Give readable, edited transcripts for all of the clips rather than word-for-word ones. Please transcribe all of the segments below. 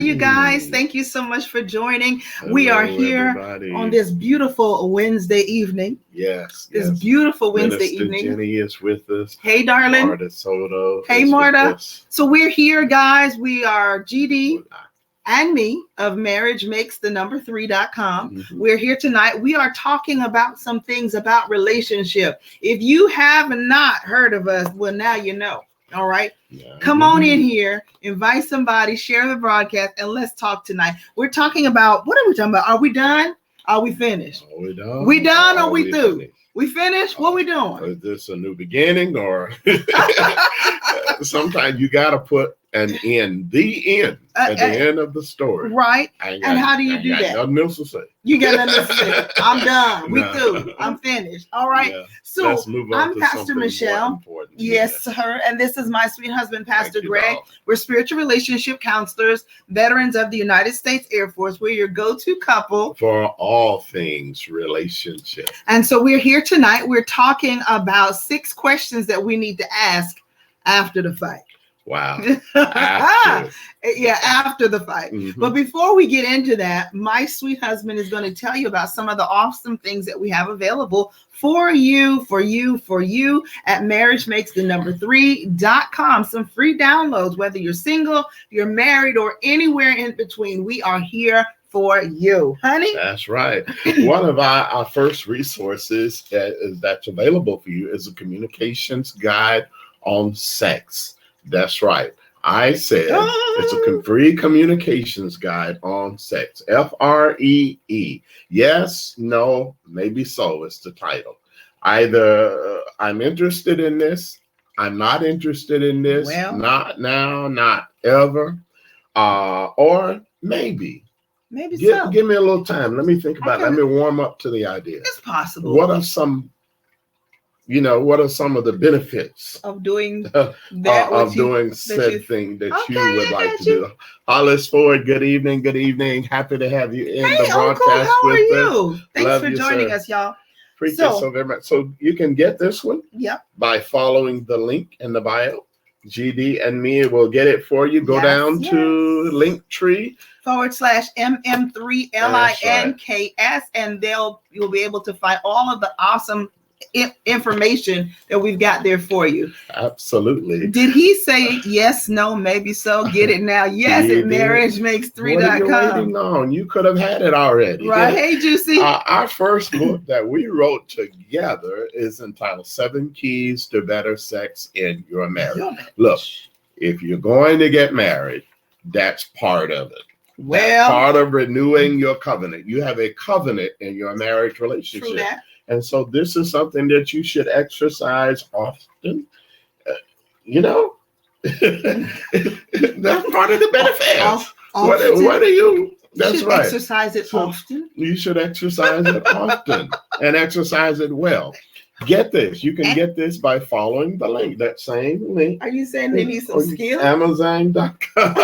You guys, thank you so much for joining. We are Hello, here everybody. on this beautiful Wednesday evening. Yes. This beautiful Wednesday Minister evening. Jenny is with us. Hey, darling. Marta Soto. Hey, is with Marta. us. So we're here, guys. We are GD and me of marriagemakesthenumber3.com. Mhm. We're here tonight. We are talking about some things about relationship. If you have not heard of us, well, now you know. All right. Yeah. Come on in here, invite somebody, share the broadcast, and let's talk tonight. We're talking about, what are we talking about? Are we done? Are we finished? Are we done? We done or Are we through? finished? We finished? What we doing? Is this a new beginning or sometimes you got to put an end, the end, at the end of the story. Right. And how do you do that? Nothing else to say. You got nothing to say. I'm done. We No. through. I'm finished. All right. Yeah. So Let's move on I'm to Pastor something Michelle. more important. Yes, sir. And this is my sweet husband, Pastor Thank you, Greg. dog. We're spiritual relationship counselors, veterans of the United States Air Force. We're your go-to couple For all things relationship. And so we're here tonight. We're talking about 6 questions that we need to ask after the fight. Wow. After the fight. Mhm. But before we get into that, my sweet husband is going to tell you about some of the awesome things that we have available for you at marriagemakesthenumber3.com. Some free downloads, whether you're single, you're married, or anywhere in between. We are here for you, honey. That's right. One of our first resources that's available for you is a communications guide on sex. That's right. I said it's a free communications guide on sex. FREE. Yes, no, maybe so is the title. Either I'm interested in this, I'm not interested in this, not now, not ever, or maybe. Give me a little time. Let me think about it. Let me warm up to the idea. It's possible. What are some of the benefits of doing said thing that you would like to do? Hollis Ford, good evening. Happy to have you in the broadcast. Uncle, how are you? Us. Thanks Love for you, joining sir. us, y'all. Appreciate so very much. So you can get this one by following the link in the bio. GD and me will get it for you. Go down to Linktree /MM3LINKS, and you'll be able to find all of the awesome information that we've got there for you. Absolutely. Did he say yes, no, maybe so? Get it now. Yes, at marriagemakes3.com. What are you waiting on? You could have had it already. Right. Hey, Juicy. Our first book that we wrote together is entitled 7 Keys to Better Sex in Your Marriage. Look, if you're going to get married, that's part of it. That's part of renewing your covenant. You have a covenant in your marriage relationship. True that. And so this is something that you should exercise often. That's part of the benefits. What are you? That's right. Exercise it often. You should exercise it often and exercise it well. Get this. You can get this by following the link, that same link. Are you saying they need some skill? Amazon.com.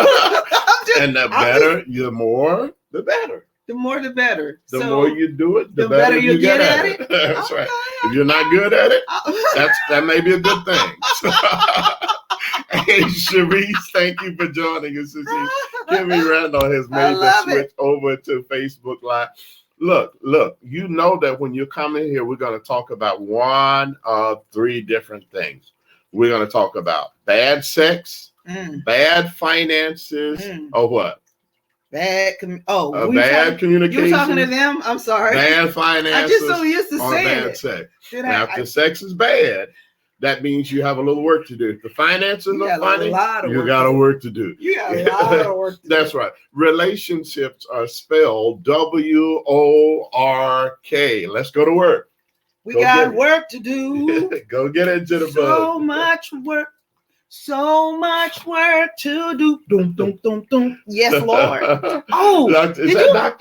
And the more, the better. The more, the better. The more you do it, the better you get at it. That's right. If you're not good at it, that may be a good thing. Hey, Sharice, thank you for joining us. Kimmy Randall has made the switch over to Facebook Live. Look, you know that when you're coming here, we're going to talk about one of 3 different things. We're going to talk about bad sex, bad finances, or what? Bad communication. You were talking to them? I'm sorry. Bad finances. I just so used to saying bad it. Sex. Now, if the sex is bad, that means you have a little work to do. If the finances are funny, you got a work to do. You got a lot of work to do. That's right. Relationships are spelled WORK. Let's go to work. We got work to do. Go get into the so much work. So much work to do. Dum, dum, dum, dum. Yes, Lord. Oh, are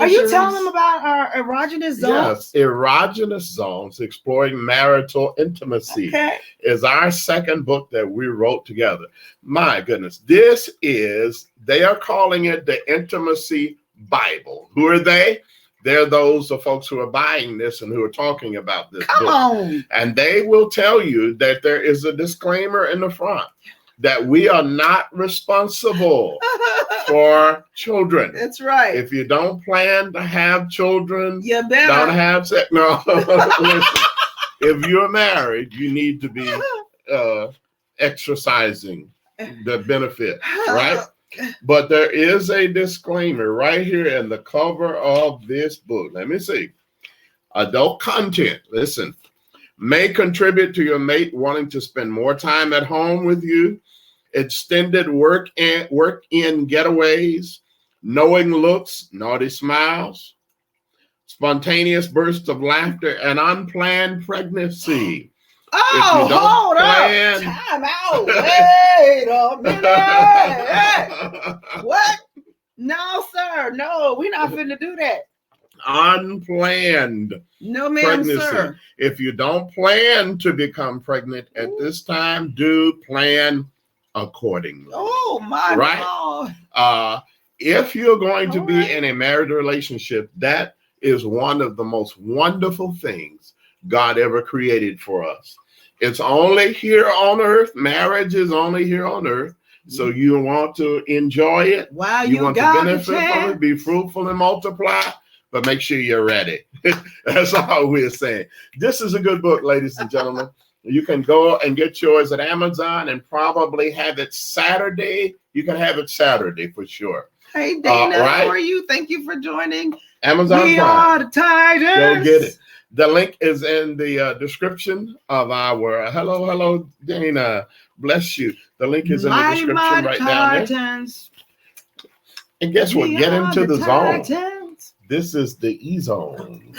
you telling them about our erogenous zones? Yes, erogenous zones, exploring marital intimacy, is our second book that we wrote together. My goodness, they are calling it the Intimacy Bible. Who are they? They're those folks who are buying this and who are talking about this book. On. And they will tell you that there is a disclaimer in the front. that we are not responsible for children. That's right. If you don't plan to have children, you better don't have sex. No, listen. If you're married, you need to be exercising the benefit, right? But there is a disclaimer right here in the cover of this book. Let me see. Adult content, listen, may contribute to your mate wanting to spend more time at home with you. Extended work in getaways, knowing looks, naughty smiles, spontaneous bursts of laughter, and unplanned pregnancy. Oh, hold up. Time out. Wait a minute. Hey. What? No, sir. No, we're not finna do that. Unplanned no, ma'am, pregnancy. Sir. If you don't plan to become pregnant at this time, do plan accordingly. Oh, my God. If you're going to be in a married relationship, that is one of the most wonderful things God ever created for us. It's only here on earth. Marriage is only here on earth. So you want to enjoy it. Wow, you want to benefit from it, be fruitful and multiply, but make sure you're ready. That's all we're saying. This is a good book, ladies and gentlemen. You can go and get yours at Amazon and probably have it Saturday. You can have it Saturday for sure. Hey, Dana, how are you? Thank you for joining. Amazon We Prime. Are the Titans. Go get it. The link is in the description of our hello, Dana. Bless you. The link is in the description right down there. And guess what? Get into the zone. This is the E-Zone.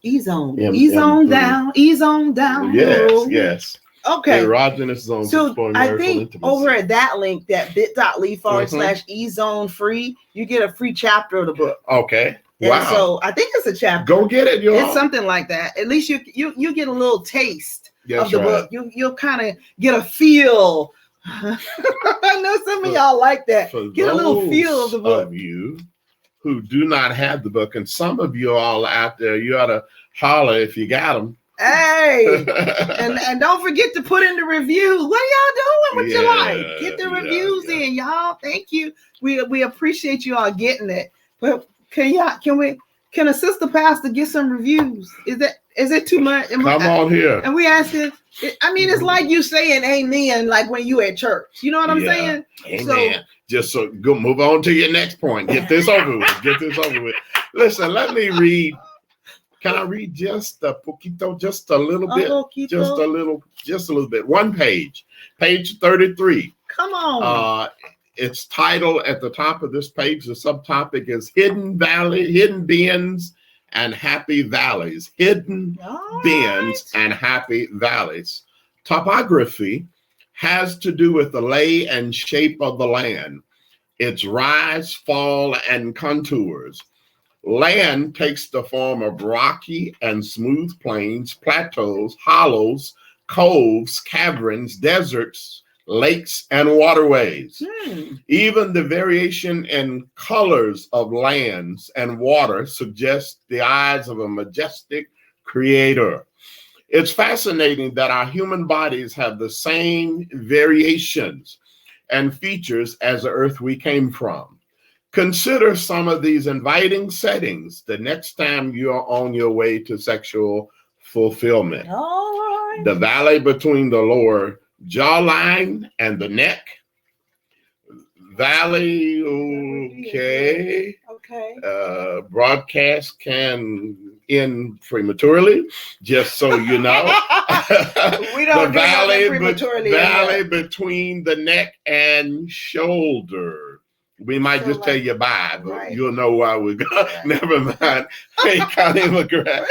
E-Zone. E-Zone down. E-Zone down. Yes. Okay. The erogenous zone. So I think over at that link, that bit.ly/E-Zone free, you get a free chapter of the book. Okay. And wow. So I think it's a chapter. Go get it, y'all. It's something like that. At least you get a little taste of the book. You'll kind of get a feel. I know some of y'all like that. Get a little feel of the book. Of you who do not have the book, and some of you all out there, you ought to holler if you got them. Hey, and don't forget to put in the reviews. What are y'all doing? What you like? Get the reviews in, y'all. Thank you. We appreciate you all getting it. But can a sister pastor get some reviews? Is it too much? Come on here. And we asking. I mean, it's like you saying amen, like when you at church. You know what I'm saying? Amen. Just so go move on to your next point. Get this over with. Listen, let me read. Can I read just a poquito, just a little bit? Just a little bit. One page. Page 33. Come on. It's titled at the top of this page. The subtopic is Hidden Bends and Happy Valleys. Hidden Bends and Happy Valleys. Topography has to do with the lay and shape of the land, its rise, fall, and contours. Land takes the form of rocky and smooth plains, plateaus, hollows, coves, caverns, deserts, lakes, and waterways. Even the variation in colors of lands and water suggests the eyes of a majestic creator. It's fascinating that our human bodies have the same variations and features as the earth we came from. Consider some of these inviting settings the next time you're on your way to sexual fulfillment. All right. The valley between the lower jawline and the neck. Valley, okay. Broadcast can end prematurely, just so you know. We don't the valley, prematurely. Valley between the neck and shoulder. We might just tell you bye, but you'll know why we're going. Never mind. Hey, Connie McGrath.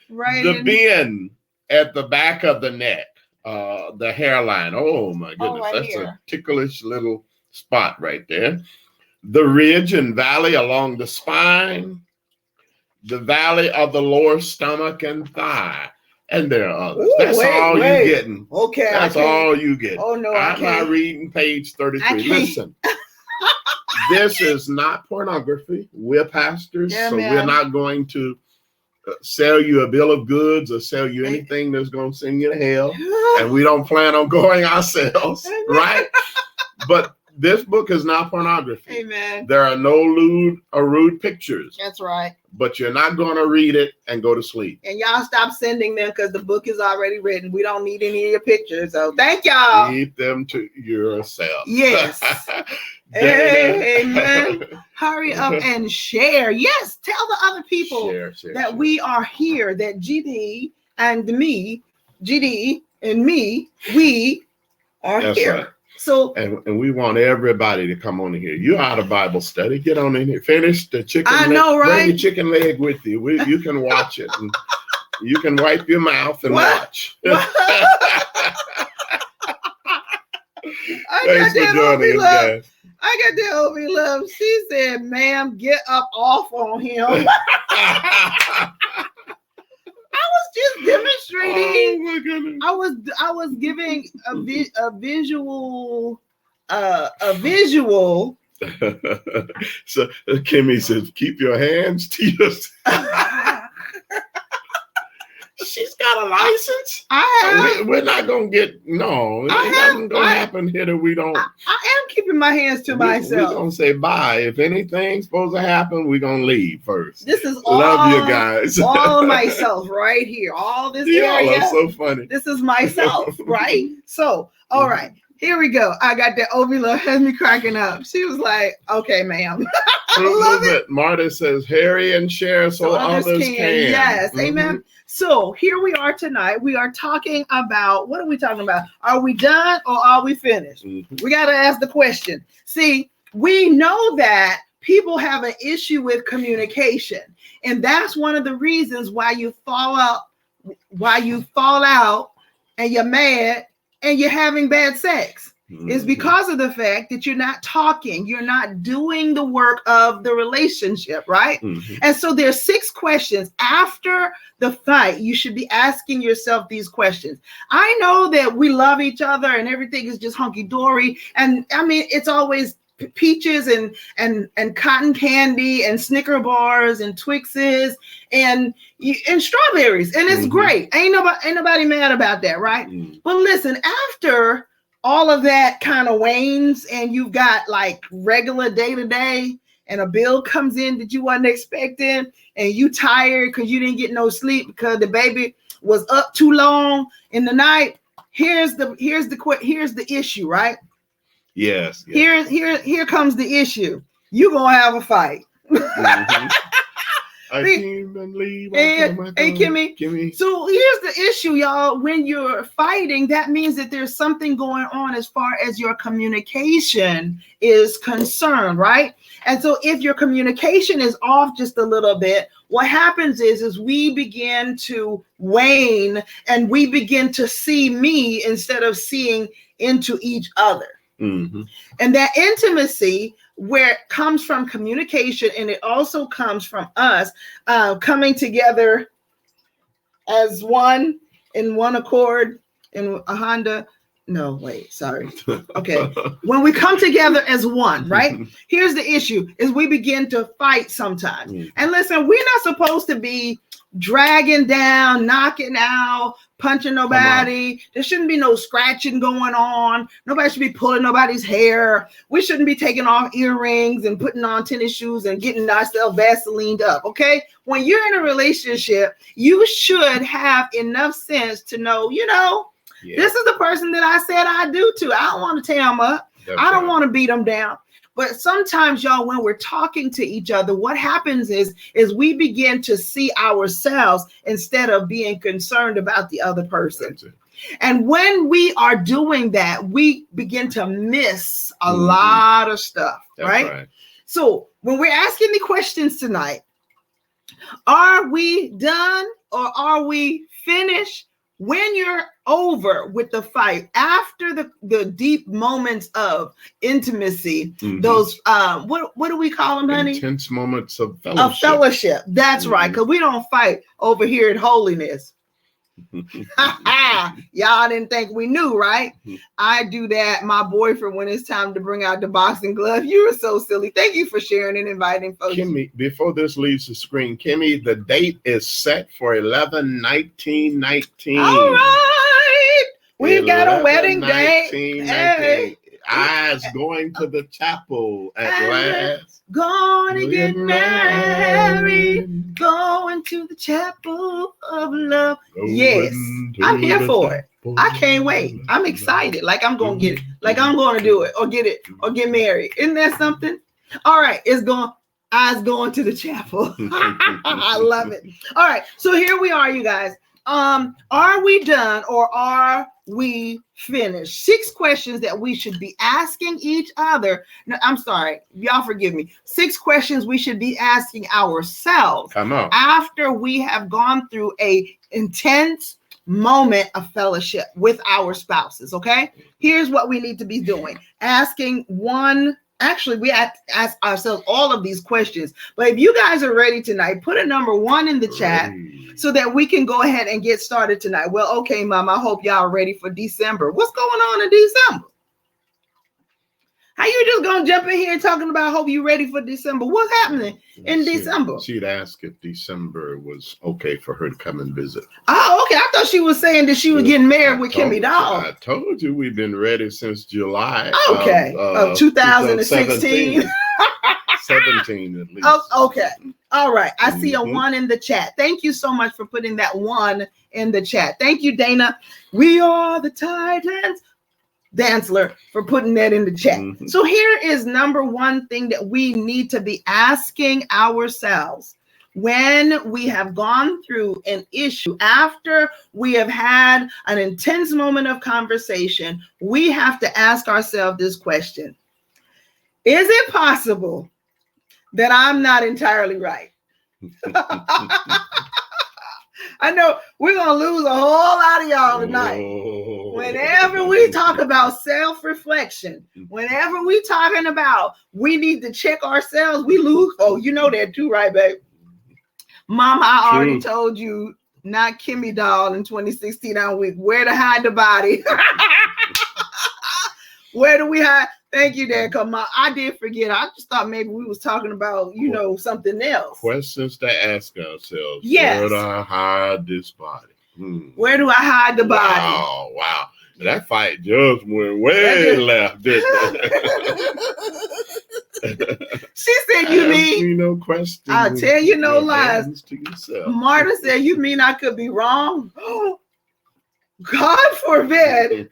The bend at the back of the neck, the hairline. Oh my goodness, that's a ticklish little spot right there. The ridge and valley along the spine, the valley of the lower stomach and thigh. And there are others. That's all you're getting. Okay. That's all you get. Oh, no, I'm not reading page 33. Listen, this is not pornography. We're pastors, so we're not going to sell you a bill of goods or sell you anything that's going to send you to hell. And we don't plan on going ourselves, right? But this book is not pornography. Amen. There are no lewd or rude pictures. That's right. But you're not going to read it and go to sleep. And y'all stop sending them because the book is already written. We don't need any of your pictures. So thank y'all. Keep them to yourself. Yes. Amen. Hurry up and share. Yes. Tell the other people that we are here, that GD and me, GD and me, we are here. Right. So and we want everybody to come on in here. You're out of Bible study. Get on in here. Finish the chicken. I know, right? Bring your chicken leg with you. You can watch it. And you can wipe your mouth and watch. I got that Obi Love. She said, "Ma'am, get up off on him." I was just demonstrating. Oh my goodness. I was giving a visual. So Kimmy says, "Keep your hands to yourself." She's got a license. We're not gonna get It doesn't gonna happen here that we don't. I am keeping my hands to myself. We're gonna say bye. If anything's supposed to happen, we're gonna leave first. This is love you guys. All myself right here. All this Y'all area. are so funny. This is myself, right? So, all right. Here we go. I got that Obi Love has me cracking up. She was like, "Okay, ma'am." I love it. Marta says, "Hurry and share so others can." Yes, amen. So here we are tonight. We are talking about, what are we talking about? Are we done or are we finished? We got to ask the question. See, we know that people have an issue with communication, and that's one of the reasons why you fall out, and you're mad and you're having bad sex. Is because of the fact that you're not talking, you're not doing the work of the relationship, right? And so there's 6 questions after the fight. You should be asking yourself these questions. I know that we love each other and everything is just hunky-dory. And I mean, it's always peaches and cotton candy and Snicker bars and Twixes and strawberries. And it's great. Ain't nobody mad about that, right? But listen, after all of that kind of wanes and you've got like regular day-to-day and a bill comes in that you wasn't expecting and you tired because you didn't get no sleep because the baby was up too long in the night. Here's the issue, right? Yes. Here comes the issue. You're gonna have a fight. I can't believe. Hey, Kimmy. So here's the issue, y'all. When you're fighting, that means that there's something going on as far as your communication is concerned, right? And so if your communication is off just a little bit, what happens is we begin to wane and we begin to see me instead of seeing into each other. And that intimacy, where it comes from communication, and it also comes from us coming together as one in one accord in a Honda. No, wait, sorry. Okay. When we come together as one, right? Here's the issue is we begin to fight sometimes. And listen, we're not supposed to be dragging down, knocking out, punching nobody. There shouldn't be no scratching going on. Nobody should be pulling nobody's hair. We shouldn't be taking off earrings and putting on tennis shoes and getting ourselves Vaselined up, okay? When you're in a relationship, you should have enough sense to know, this is the person that I said I do to. I don't want to tear them up. I don't want to beat them down. But sometimes, y'all, when we're talking to each other, what happens is we begin to see ourselves instead of being concerned about the other person. And when we are doing that, we begin to miss a lot of stuff, right? So when we're asking the questions tonight, are we done or are we finished? When you're over with the fight, after the deep moments of intimacy, those what do we call them, honey? Intense moments of fellowship. Of fellowship. That's right, because we don't fight over here at Holiness. Y'all didn't think we knew, right? I do that. My boyfriend, when it's time to bring out the boxing glove. You are so silly. Thank you for sharing and inviting folks. Kimmy, before this leaves the screen, Kimmy, the date is set for 11/19/19. All right. We've got a wedding day. Hey. Eyes going to the chapel at last. Going to get married. Going to the chapel of love. Yes, I'm here for it. I can't wait. I'm excited. Like I'm going to get it. Like I'm going to do it or get it or get married. Isn't that something? All right. It's going. Eyes going to the chapel. I love it. All right. So here we are, you guys. Are we done or are we finished? 6 questions that we should be asking each other. No, I'm sorry, y'all forgive me. 6 questions we should be asking ourselves. Come on. After we have gone through a intense moment of fellowship with our spouses. Okay, here's what we need to be doing. Asking one. Actually, we have to ask ourselves all of these questions. But if you guys are ready tonight, put a number 1 in the chat so that we can go ahead and get started tonight. Well, okay, Mom, I hope y'all are ready for December. What's going on in December? How you just gonna jump in here talking about hope you ready for December? What's happening in December? She'd ask if December was okay for her to come and visit. Oh, okay. I thought she was saying that she was getting married with Kimmy Doll. I told you we've been ready since July. Okay, of 2016. 17 at least. Oh, okay. All right. I see a 1 in the chat. Thank you so much for putting that 1 in the chat. Thank you, Dana. We are the Titans. Dancler for putting that in the chat. So here is number 1 thing that we need to be asking ourselves when we have gone through an issue. After we have had an intense moment of conversation, we have to ask ourselves this question. Is it possible that I'm not entirely right? I know we're going to lose a whole lot of y'all tonight. Whenever we talk about self-reflection, whenever we talking about we need to check ourselves, we lose. Oh, you know that too, right, babe? Mama, I already told you, not Kimmy Doll in 2016 on week. Where to hide the body? Where do we hide? Thank you, Dad. Come on. I did forget. I just thought maybe we was talking about, something else. Questions to ask ourselves. Yes. Where do I hide this body? Where do I hide the body? Wow. That fight just went way left, didn't it? She said, you mean? No question. I'll tell you no lies. To yourself. Marta said, you mean I could be wrong? God forbid.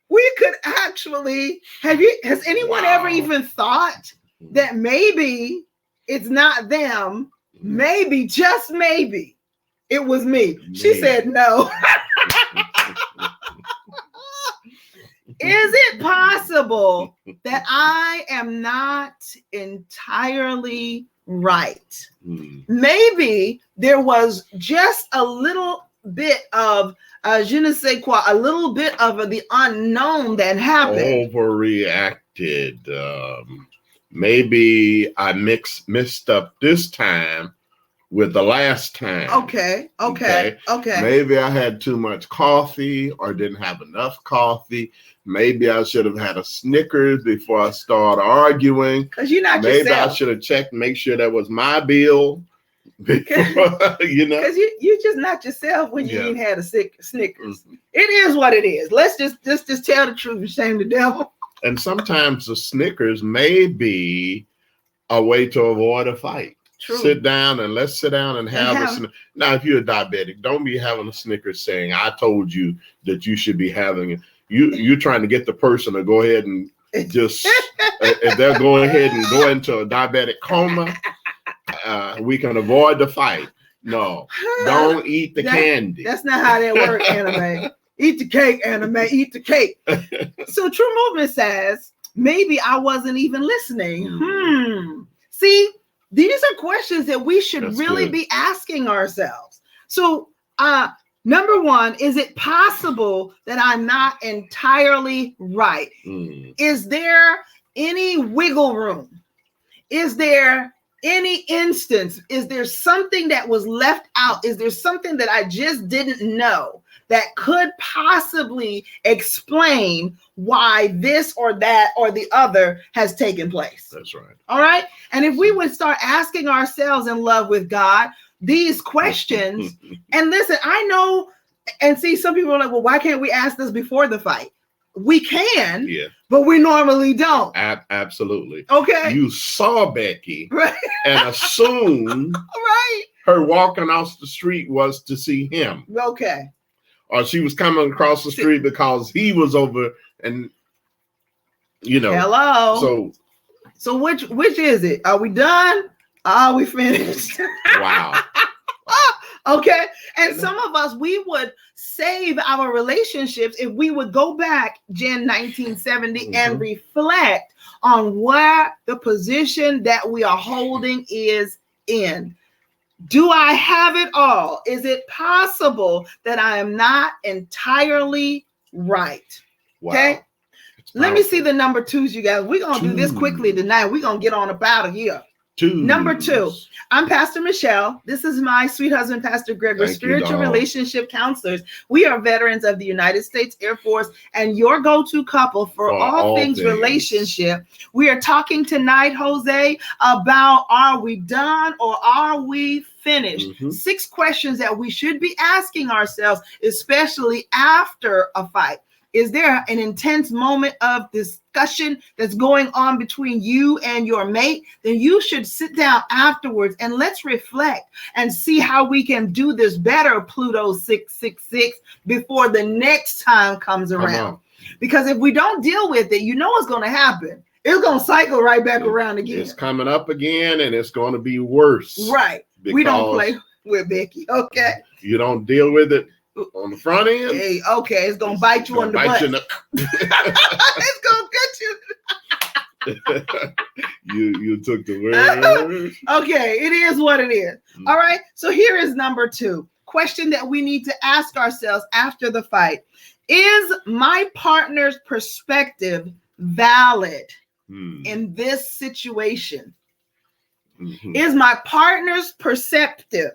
We could actually, has anyone ever even thought that maybe it's not them, maybe, just maybe, it was me? She said no. Is it possible that I am not entirely right? Maybe there was just a little bit of je ne sais quoi, a little bit of the unknown that happened. Overreacted. Maybe I messed up this time with the last time. Okay. Maybe I had too much coffee or didn't have enough coffee. Maybe I should have had a Snickers before I started arguing. Because you're not Maybe yourself. I should have checked, make sure that was my bill. Because you're just not yourself when you ain't had a Snickers. It is what it is. Let's just tell the truth and shame the devil. And sometimes the Snickers may be a way to avoid a fight. True. Let's sit down and have a Snickers. Now, if you're a diabetic, don't be having a Snickers saying, I told you that you should be having it. You're trying to get the person to go ahead and just, if they're going ahead and go into a diabetic coma, we can avoid the fight. No, don't eat the candy. That's not how that works, Anime. Eat the cake, Anime. Eat the cake. So True Movement says, maybe I wasn't even listening. See, these are questions that we should really be asking ourselves. So, number 1, is it possible that I'm not entirely right? Is there any wiggle room? Is there any instance? Is there something that was left out? Is there something that I just didn't know that could possibly explain why this or that or the other has taken place? That's right. All right. And if we would start asking ourselves in love with God these questions, and listen, I know, and see, some people are like, well, why can't we ask this before the fight? we can, Yeah. but we normally don't. Absolutely. Okay. You saw Becky Right. and assumed Right. her walking off the street was to see him. Okay. Or she was coming across the street because he was over and, Hello. So which is it? Are we done? Are we finished? Wow. Okay. And some of us, we would save our relationships if we would go back, Jen 1970, and reflect on where the position that we are holding is in. Do I have it all? Is it possible that I am not entirely right? Wow. Okay. Let me see the number 2s, you guys. We're going to do this quickly tonight. We're going to get on up out of here. 2. Number 2, I'm Pastor Michelle. This is my sweet husband, Pastor Greg. We're spiritual relationship counselors. We are veterans of the United States Air Force and your go-to couple for all things relationship. We are talking tonight, Jose, about are we done or are we finished? 6 questions that we should be asking ourselves, especially after a fight. Is there an intense moment of discussion that's going on between you and your mate? Then you should sit down afterwards and let's reflect and see how we can do this better, Pluto 666, before the next time comes around. Because if we don't deal with it, you know what's going to happen. It's going to cycle right back around again. It's coming up again and it's going to be worse. Right. We don't play with Becky. Okay. You don't deal with it on the front end. Hey, okay, it's gonna bite you on the butt. It's gonna get you. You took the word. Okay, it is what it is. All right. So here is number 2. Question that we need to ask ourselves after the fight. Is my partner's perspective valid in this situation? Is my partner's perception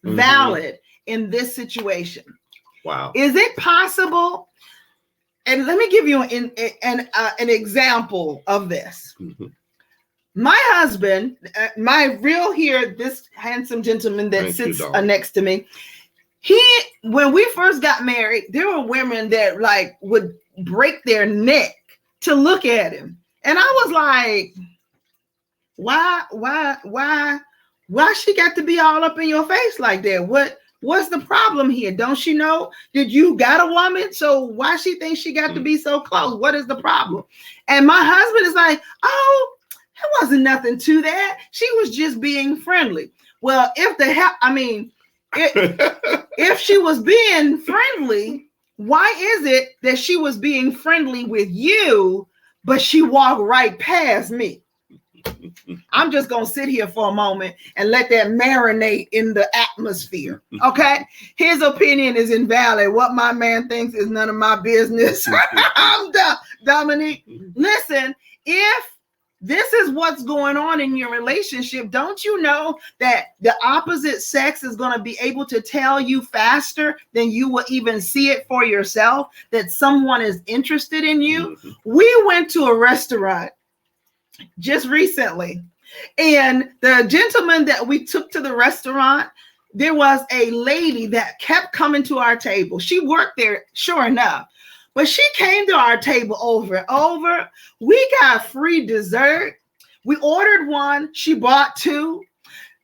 valid in this situation? Wow. Is it possible? And let me give you an example of this. My husband, my real here, this handsome gentleman that sits next to me, when we first got married, there were women that like would break their neck to look at him. And I was like, why she got to be all up in your face like that? What's the problem here? Don't she know that you got a woman? So why she thinks she got to be so close? What is the problem? And my husband is like, oh, there wasn't nothing to that. She was just being friendly. Well, if she was being friendly, why is it that she was being friendly with you, but she walked right past me? I'm just going to sit here for a moment and let that marinate in the atmosphere. Okay. His opinion is invalid. What my man thinks is none of my business. I'm done. Dominique, listen, if this is what's going on in your relationship, don't you know that the opposite sex is going to be able to tell you faster than you will even see it for yourself that someone is interested in you? We went to a restaurant just recently, and the gentleman that we took to the restaurant, there was a lady that kept coming to our table. She worked there, sure enough, but she came to our table over and over. We got free dessert. We ordered one. She bought 2.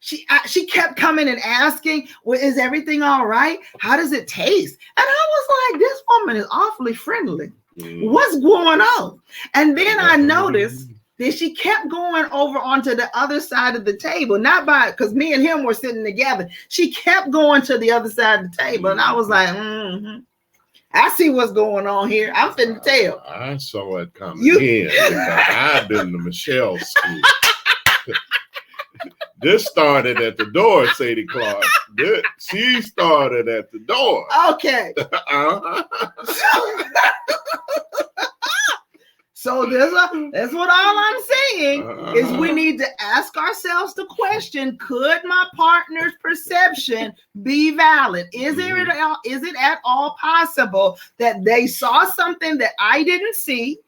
She kept coming and asking, well, is everything all right? How does it taste? And I was like, this woman is awfully friendly. What's going on? And then I noticed that she kept going over onto the other side of the table, because me and him were sitting together. She kept going to the other side of the table. And I was like, I see what's going on here. I'm finna tell. I saw it coming in. I've been to Michelle's school. This started at the door, Sadie Clark. She started at the door. Okay. So that's what all I'm saying is we need to ask ourselves the question, could my partner's perception be valid? Is it at all possible that they saw something that I didn't see?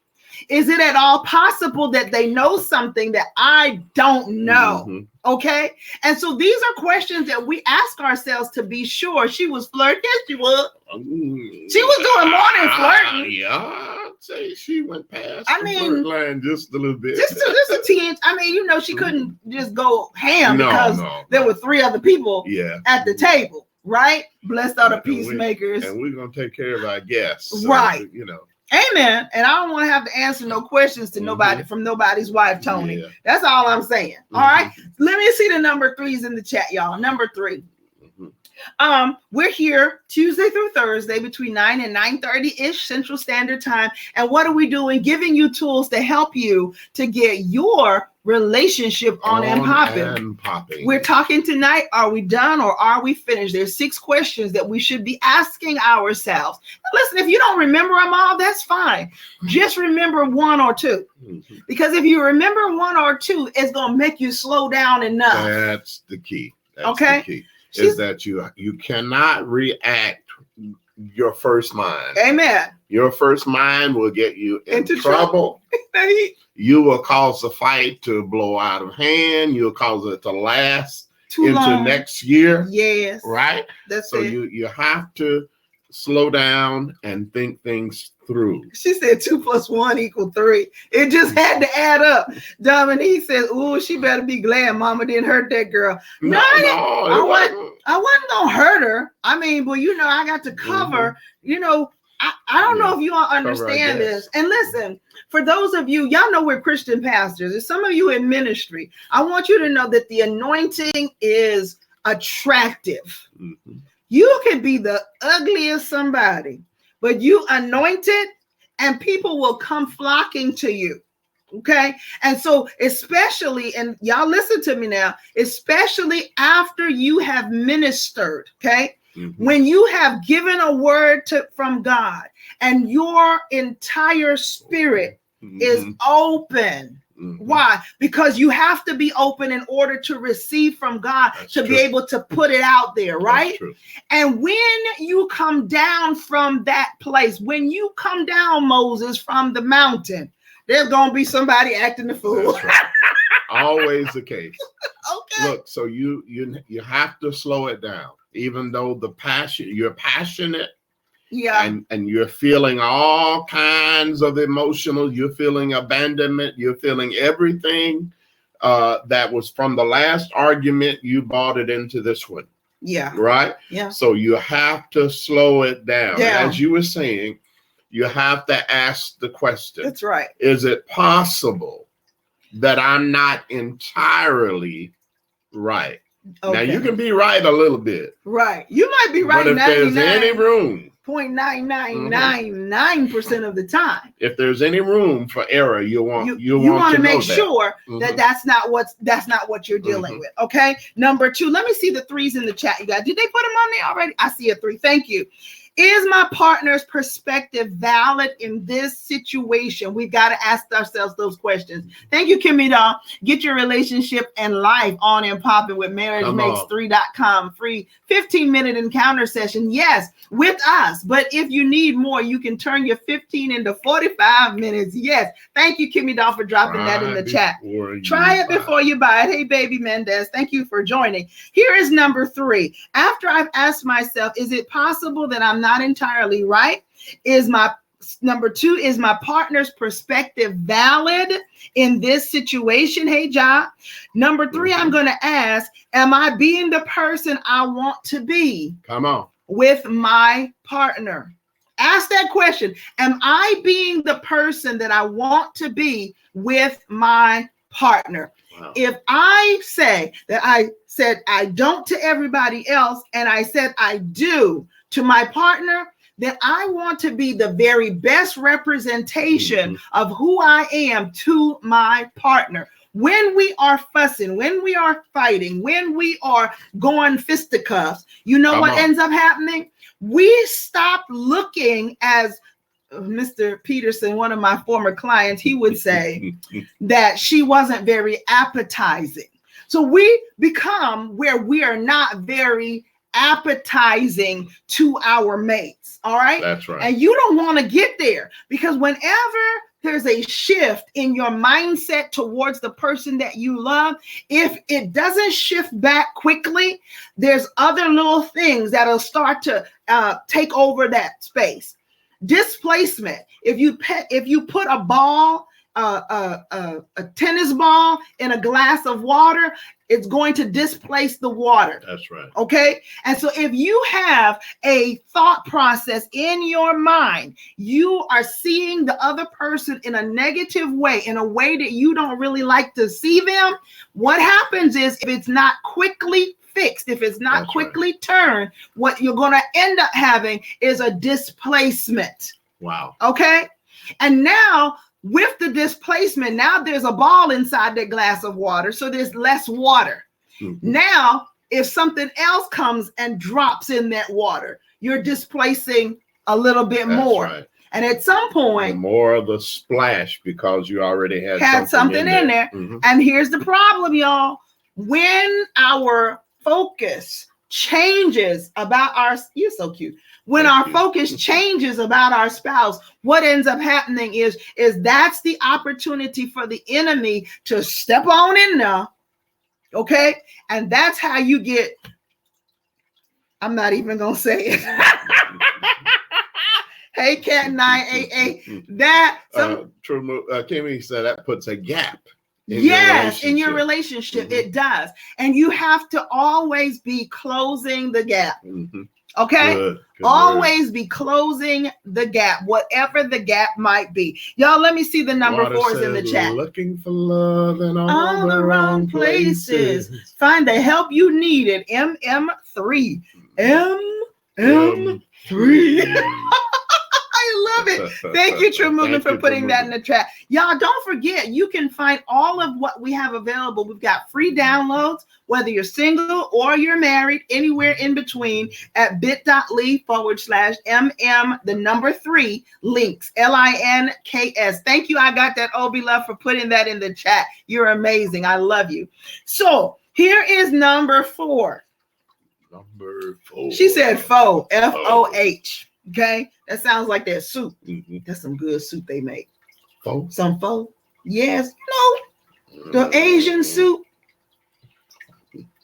Is it at all possible that they know something that I don't know? Mhm. Okay. And so these are questions that we ask ourselves to be sure. She was flirting. Yes, she was. She was doing more than flirting. Yeah, I'd say she went past I the mean, flirt line just a little bit. Just a tinge. I mean, you know, she couldn't just go ham because there were 3 other people at the table, right? Blessed are the peacemakers. And we're going to take care of our guests. So, right. You know. Amen. And I don't want to have to answer no questions to nobody from nobody's wife, Tony. Yeah. That's all I'm saying. All right. Let me see the number 3s in the chat, y'all. Number 3. We're here Tuesday through Thursday between 9 and 9:30-ish Central Standard Time. And what are we doing? Giving you tools to help you to get your relationship on and popping. We're talking tonight. Are we done or are we finished? There's 6 questions that we should be asking ourselves. Now, listen, if you don't remember them all, that's fine. Just remember 1 or 2. Because if you remember 1 or 2, it's going to make you slow down enough. That's the key. That's the key. Is that you cannot react your first mind. Amen. Your first mind will get you into trouble. You will cause the fight to blow out of hand. You'll cause it to last into next year. Yes. Right? That's so it. You have to slow down and think things through. She said 2 + 1 = 3. It just had to add up. Dominique says, "Ooh, she better be glad Mama didn't hurt that girl." No, I wasn't gonna hurt her. I mean, but you know, I got to cover. You know, I don't know if you all understand this. And listen, for those of you, y'all know we're Christian pastors. And some of you in ministry, I want you to know that the anointing is attractive. You can be the ugliest somebody, but you anointed and people will come flocking to you. Okay. And so especially, and y'all listen to me now, especially after you have ministered, okay? When you have given a word from God and your entire spirit is open. Why? Because you have to be open in order to receive from God. That's to true. Be able to put it out there, right? And when you come down from that place, when you come down, Moses, from the mountain, there's going to be somebody acting the fool. That's right. Always the case. Okay. Look, so you have to slow it down, even though you're passionate. Yeah. And you're feeling all kinds of emotional, you're feeling abandonment, you're feeling everything that was from the last argument, you brought it into this one. Yeah. Right? Yeah. So you have to slow it down. Yeah. As you were saying, you have to ask the question. That's right. Is it possible that I'm not entirely right? Okay. Now you can be right a little bit. Right. You might be right. But if there's any room, 0.9999% of the time. If there's any room for error, you want to make sure that that's not what you're dealing with. Okay. Number 2, let me see the 3s in the chat. You guys, did they put them on there already? I see a 3. Thank you. Is my partner's perspective valid in this situation? We've got to ask ourselves those questions. Thank you, Kimmy Dawn. Get your relationship and life on and popping with MarriageMakes3.com. Free 15-minute encounter session. Yes, with us. But if you need more, you can turn your 15 into 45 minutes. Yes. Thank you, Kimmy Dawn, for dropping that in the chat. Try it before you buy it. Hey, baby Mendez, thank you for joining. Here is number 3. After I've asked myself, is it possible that I'm not entirely right? Number 2, is my partner's perspective valid in this situation? Hey, Ja. Number 3, I'm going to ask, am I being the person I want to be? Come on. With my partner? Ask that question. Am I being the person that I want to be with my partner? Wow. If I say that I said I don't to everybody else and I said I do to my partner, then I want to be the very best representation of who I am to my partner. When we are fussing, when we are fighting, when we are going fisticuffs, you know what ends up happening? We stop looking, as Mr. Peterson, one of my former clients, he would say that she wasn't very appetizing. So we become where we are not very appetizing to our mates. All right. That's right. And you don't want to get there, because whenever there's a shift in your mindset towards the person that you love, if it doesn't shift back quickly, there's other little things that'll start to take over that space. Displacement. If you put a ball, a tennis ball in a glass of water, it's going to displace the water. That's right. Okay. And so if you have a thought process in your mind, you are seeing the other person in a negative way, in a way that you don't really like to see them. What happens is, if it's not quickly fixed, if it's not quickly turned, what you're going to end up having is a displacement. Wow. Okay. And now, with the displacement, now there's a ball inside that glass of water, so there's less water. Mm-hmm. Now, if something else comes and drops in that water, you're displacing a little bit more. Right. And at some point, more of the splash, because you already had something in there. Mm-hmm. And here's the problem, y'all. When our focus changes about you're so cute. When our focus changes about our spouse, what ends up happening is that's the opportunity for the enemy to step on in there. Okay. And that's how you get, I'm not even going to say it. Hey, Cat 988. Kimmy said that puts a gap. In your relationship. Mm-hmm. It does. And you have to always be closing the gap. Mm-hmm. Okay. Good always be closing the gap, whatever the gap might be. Y'all, let me see the number 4s in the chat. Looking for love in all the wrong places. Find the help you needed. MM3. MM3. I love it. Thank you, True Movement, for putting that in the chat. Y'all, don't forget, you can find all of what we have available. We've got free downloads, whether you're single or you're married, anywhere in between, at bit.ly/MM3 links, LINKS. Thank you. I got that, Obi Love, for putting that in the chat. You're amazing. I love you. So here is number 4. Number 4. She said FOH, FOH. Okay, that sounds like that soup. Mm-hmm. That's some good soup they make. Pho? Some pho? Yes. No. The Asian soup.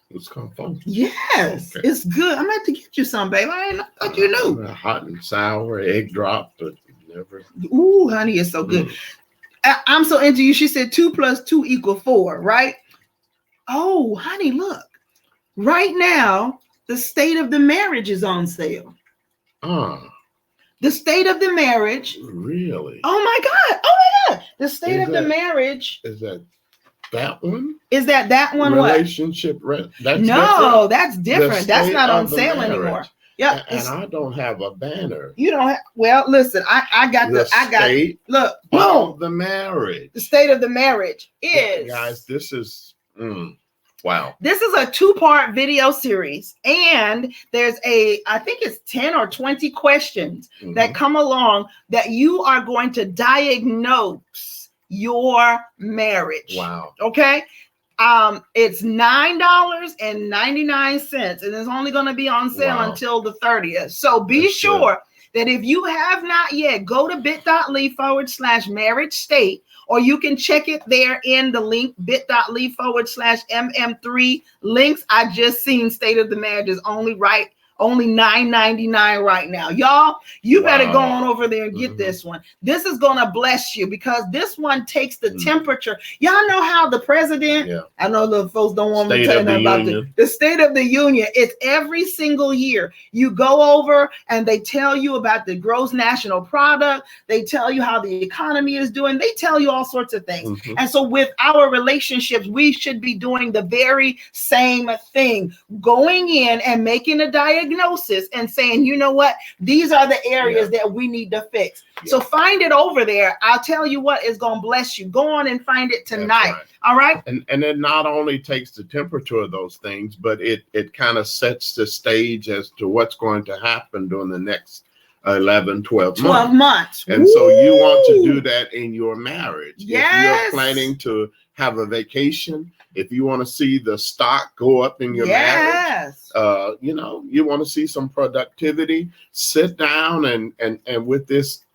It's called pho. Yes, okay. It's good. I'm going to get you some, babe. I thought you knew. Hot and sour, egg drop, but never. Ooh, honey, it's so good. I'm so into you. She said 2 + 2 = 4, right? Oh, honey, look. Right now, the State of the Marriage is on sale. The State of the Marriage. Really? Oh my God. The State of the Marriage. Is that one? Is that one? Relationship rent? That's different. That's not on sale anymore. Yep. And I don't have a banner. You don't have, well, listen, I got look, boom. The Marriage. The State of the Marriage is. Guys, this is wow. This is a 2-part video series, and there's I think it's 10 or 20 questions that come along that you are going to diagnose your marriage. Wow. Okay. It's $9.99, and it's only going to be on sale until the 30th. So be sure that if you have not yet, go to bit.ly/marriage state. Or you can check it there in the link, bit.ly/MM3 links. I just seen State of the Marriage is only $9.99 right now. Y'all, you better go on over there and get this one. This is going to bless you, because this one takes the temperature. Y'all know how the president, I know the folks don't want me to tell them about the State of the Union. It's every single year. You go over and they tell you about the gross national product. They tell you how the economy is doing. They tell you all sorts of things. And so with our relationships, we should be doing the very same thing, going in and making a diagnosis and saying, you know what, these are the areas that we need to fix. So find it over there. I'll tell you what is going to bless you. Go on and find it tonight. All right. And it not only takes the temperature of those things, but it kind of sets the stage as to what's going to happen during the next 11, 12 months. And so you want to do that in your marriage. Yes. If you're planning to have a vacation, if you want to see the stock go up in your marriage, you want to see some productivity, sit down and with this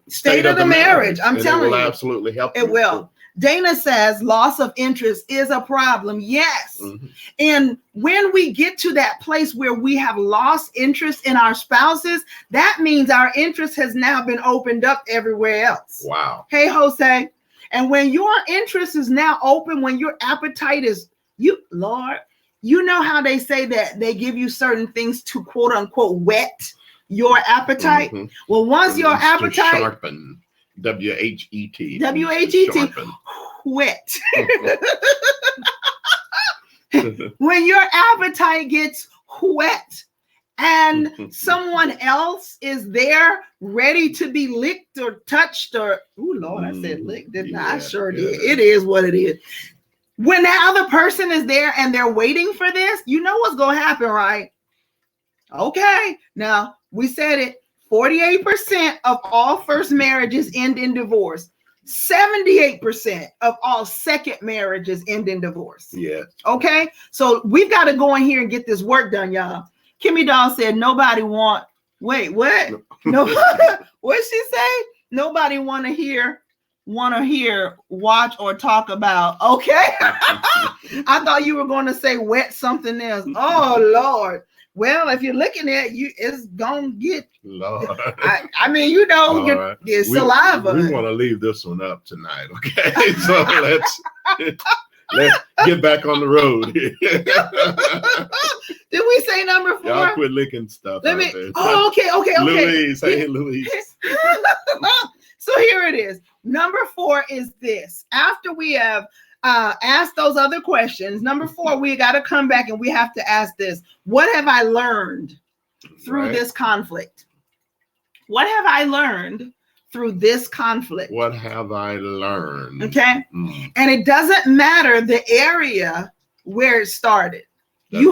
state of the marriage. I'm and telling it will you, absolutely help. it will. Dana says loss of interest is a problem. Yes. And when we get to that place where we have lost interest in our spouses, that means our interest has now been opened up everywhere else. Wow. Hey, Jose. And when your interest is now open, when your appetite is, Lord, you know how they say that they give you certain things to quote unquote whet your appetite. Well, once your appetite sharpen, W-H-E-T, wet. When your appetite gets wet and someone else is there ready to be licked or touched or, oh Lord, I said licked, didn't I? I sure did. It is what it is. When the other person is there and they're waiting for this, you know what's going to happen, right? Okay. Now, we said it. 48% of all first marriages end in divorce. 78% of all second marriages end in divorce. Yeah. Okay. So we've got to go in here and get this work done, y'all. Kimmy Doll said nobody want. Wait, what? No. What'd she say? Nobody want to hear, watch, or talk about. Okay. I thought you were going to say wet something else. Oh Lord. Well, if you're looking at you, it's gonna get. Lord. I mean, you know, your saliva. We want to leave this one up tonight, okay? So let's get back on the road. Did we say number 4? Y'all quit licking stuff. Let me. Oh, okay. Louise, hey Louise. So here it is. Number 4 is this. After we have ask those other questions. Number 4, we got to come back and we have to ask this. What have I learned through this conflict? What have I learned through this conflict? What have I learned? Okay. And it doesn't matter the area where it started. You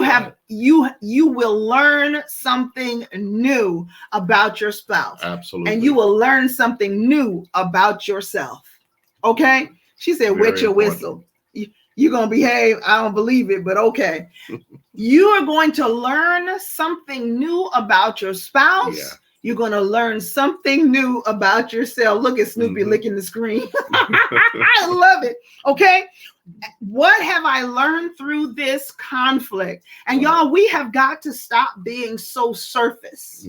will learn something new about your spouse. Absolutely. And you will learn something new about yourself. Okay. She said, wet your whistle. You're going to behave. I don't believe it, but okay. You are going to learn something new about your spouse. Yeah. You're going to learn something new about yourself. Look at Snoopy licking the screen. I love it. Okay. What have I learned through this conflict? And y'all, we have got to stop being so surface.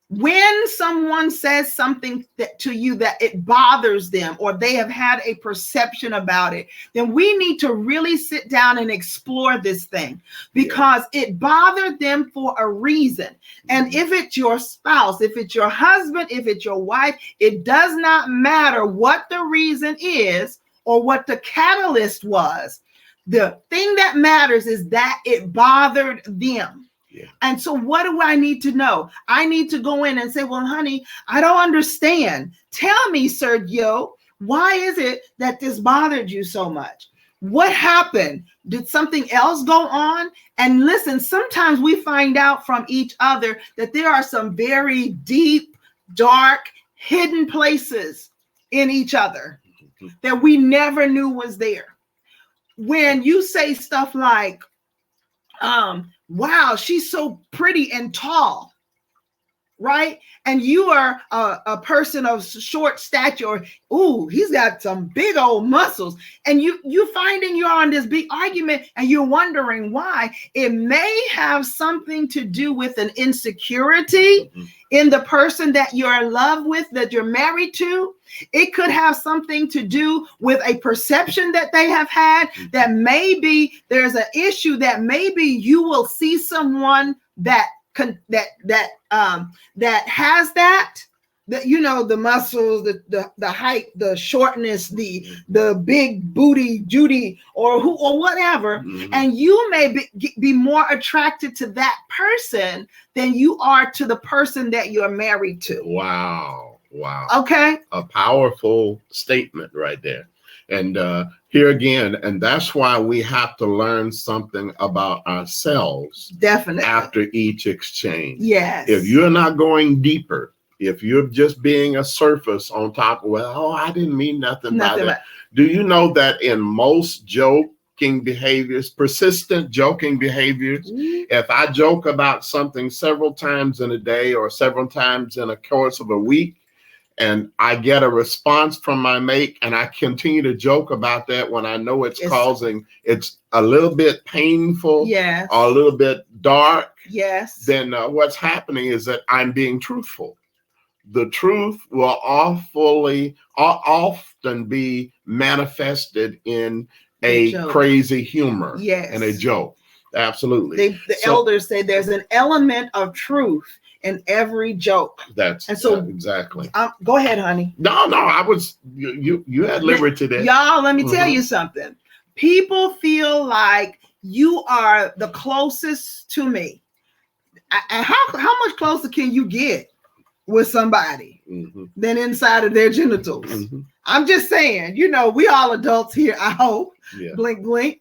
When someone says something to you that it bothers them or they have had a perception about it, then we need to really sit down and explore this thing because it bothered them for a reason. And if it's your spouse, if it's your husband, if it's your wife, it does not matter what the reason is or what the catalyst was. The thing that matters is that it bothered them. Yeah. And so what do I need to know? I need to go in and say, well, honey, I don't understand. Tell me, Sergio, why is it that this bothered you so much? What happened? Did something else go on? And listen, sometimes we find out from each other that there are some very deep, dark, hidden places in each other that we never knew was there. When you say stuff like, wow, she's so pretty and tall, right? And you are a person of short stature. Ooh, he's got some big old muscles. And you finding you're on this big argument and you're wondering why. It may have something to do with an insecurity in the person that you're in love with, that you're married to. It could have something to do with a perception that they have had, that maybe there's an issue that maybe you will see someone that has that, you know, the muscles, the height, the shortness, the big booty Judy or whatever, and you may be more attracted to that person than you are to the person that you're married to. Wow. Okay. A powerful statement right there. And here again, and that's why we have to learn something about ourselves. Definitely. After each exchange. Yes. If you're not going deeper, if you're just being a surface on top, well, I didn't mean nothing by that. Do you know that in most joking behaviors, persistent joking behaviors, if I joke about something several times in a day or several times in a course of a week, and I get a response from my mate, and I continue to joke about that when I know it's a little bit painful, yes, or a little bit dark, yes, then what's happening is that I'm being truthful. The truth will often be manifested in a crazy humor, yes, and a joke. Absolutely. The elders say there's an element of truth in every joke. Exactly. Go ahead, honey. No, I was you had liberty there. Y'all, let me tell you something. People feel like you are the closest to me. And how much closer can you get with somebody than inside of their genitals? I'm just saying, we all adults here, I hope. Yeah. Blink, blink.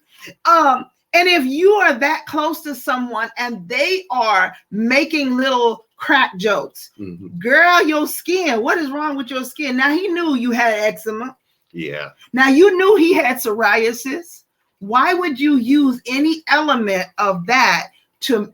And if you are that close to someone and they are making little crack jokes, girl, your skin, what is wrong with your skin? Now, he knew you had eczema. Yeah. Now, you knew he had psoriasis. Why would you use any element of that to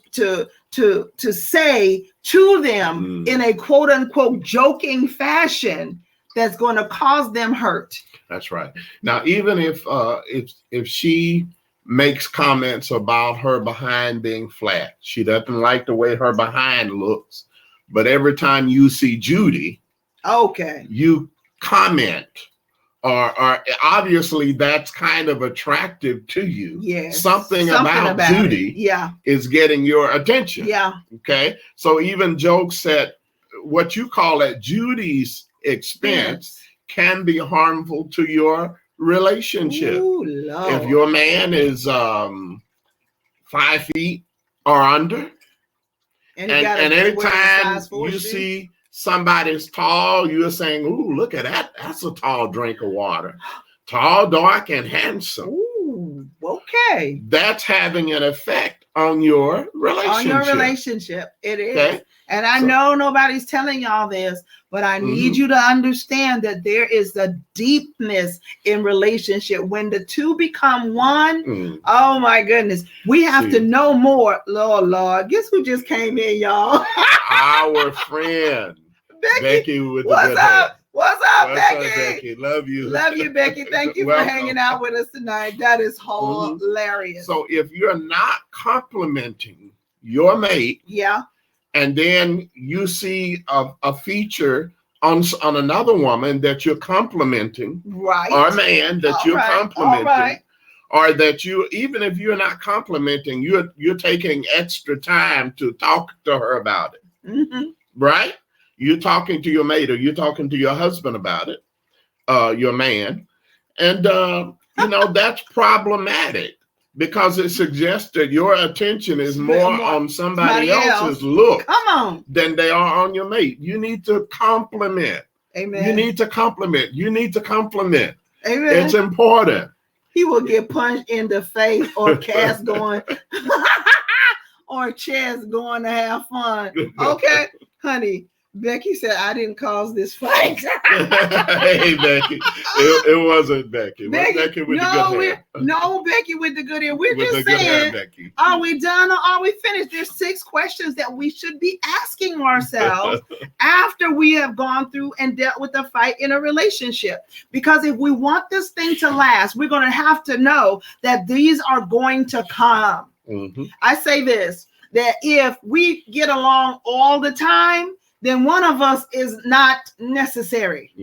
say to them in a quote unquote joking fashion that's going to cause them hurt? That's right. Now, even if she makes comments about her behind being flat, she doesn't like the way her behind looks, but every time you see Judy, you comment, or obviously that's kind of attractive to you. Yes. Something about Judy is getting your attention. Yeah. Okay. So even jokes at what you call at Judy's expense can be harmful to your relationship. Ooh, Lord. If your man is 5 feet or under, and anytime you see somebody's tall, you're saying, "Ooh, look at that! That's a tall drink of water, tall, dark, and handsome." Ooh, okay. That's having an effect on your relationship. It is. Okay? And I know nobody's telling y'all this, but I need you to understand that there is a deepness in relationship. When the two become one, oh my goodness, we have to know more. Lord, guess who just came in, y'all? Our friend, Becky with what's the good up? hair. What's up, Becky? What's up, Becky? Love you. Love you, Becky. Thank you for hanging out with us tonight. That is hilarious. So if you're not complimenting your mate, and then you see a feature on another woman that you're complimenting, or a man that you're complimenting, or that you, even if you're not complimenting, you're taking extra time to talk to her about it, right? You're talking to your mate, or you're talking to your husband about it, your man, and that's problematic, because it suggests that your attention is more on somebody else's look than they are on your mate. You need to compliment. Amen. You need to compliment. You need to compliment. Amen. It's important. He will get punched in the face, or Cass going, or Chaz going to have fun. Okay, honey. Becky said, "I didn't cause this fight." Hey, Becky. It wasn't Becky. Becky with the good hair. No, Becky with the good hair. We're just saying, are we done or are we finished? There's 6 questions that we should be asking ourselves after we have gone through and dealt with a fight in a relationship. Because if we want this thing to last, we're going to have to know that these are going to come. I say this, that if we get along all the time, then one of us is not necessary.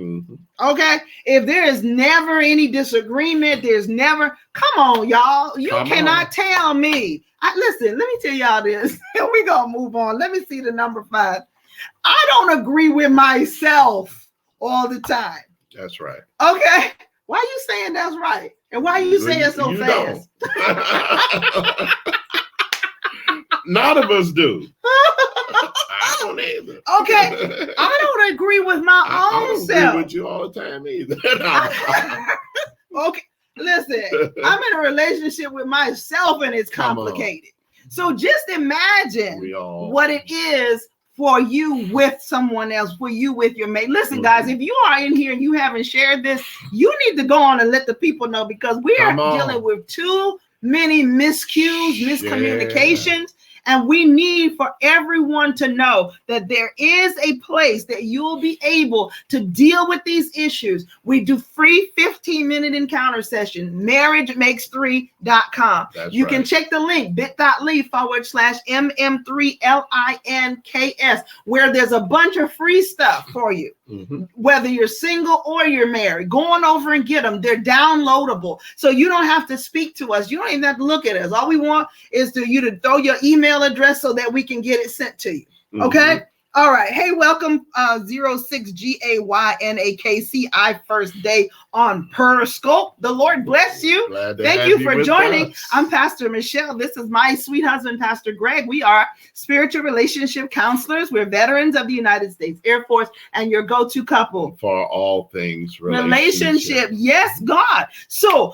Okay? If there is never any disagreement, come on, y'all. You cannot tell me. Listen, let me tell y'all this. We're going to move on. Let me see the number 5. I don't agree with myself all the time. That's right. Okay? Why are you saying that's right? And why are you saying so fast? None of us do. I don't either. Okay, I don't agree with my own self. I don't agree with you all the time either. Okay, listen, I'm in a relationship with myself and it's complicated. So just imagine what it is for you with someone else, for you with your mate. Listen, guys, if you are in here and you haven't shared this, you need to go on and let the people know, because we are dealing with too many miscues, miscommunications. And we need for everyone to know that there is a place that you'll be able to deal with these issues. We do free 15-minute encounter session, marriagemakes3.com. You can check the link, bit.ly/MM3LINKS, where there's a bunch of free stuff for you. Whether you're single or you're married, go on over and get them. They're downloadable. So you don't have to speak to us. You don't even have to look at us. All we want is you to throw your email address so that we can get it sent to you. Okay? All right. Hey, welcome 06GAYNAKCI first day on Periscope. The Lord bless you. Thank you for joining. I'm Pastor Michelle. This is my sweet husband, Pastor Greg. We are spiritual relationship counselors. We're veterans of the United States Air Force and your go-to couple for all things relationship. Yes, God. So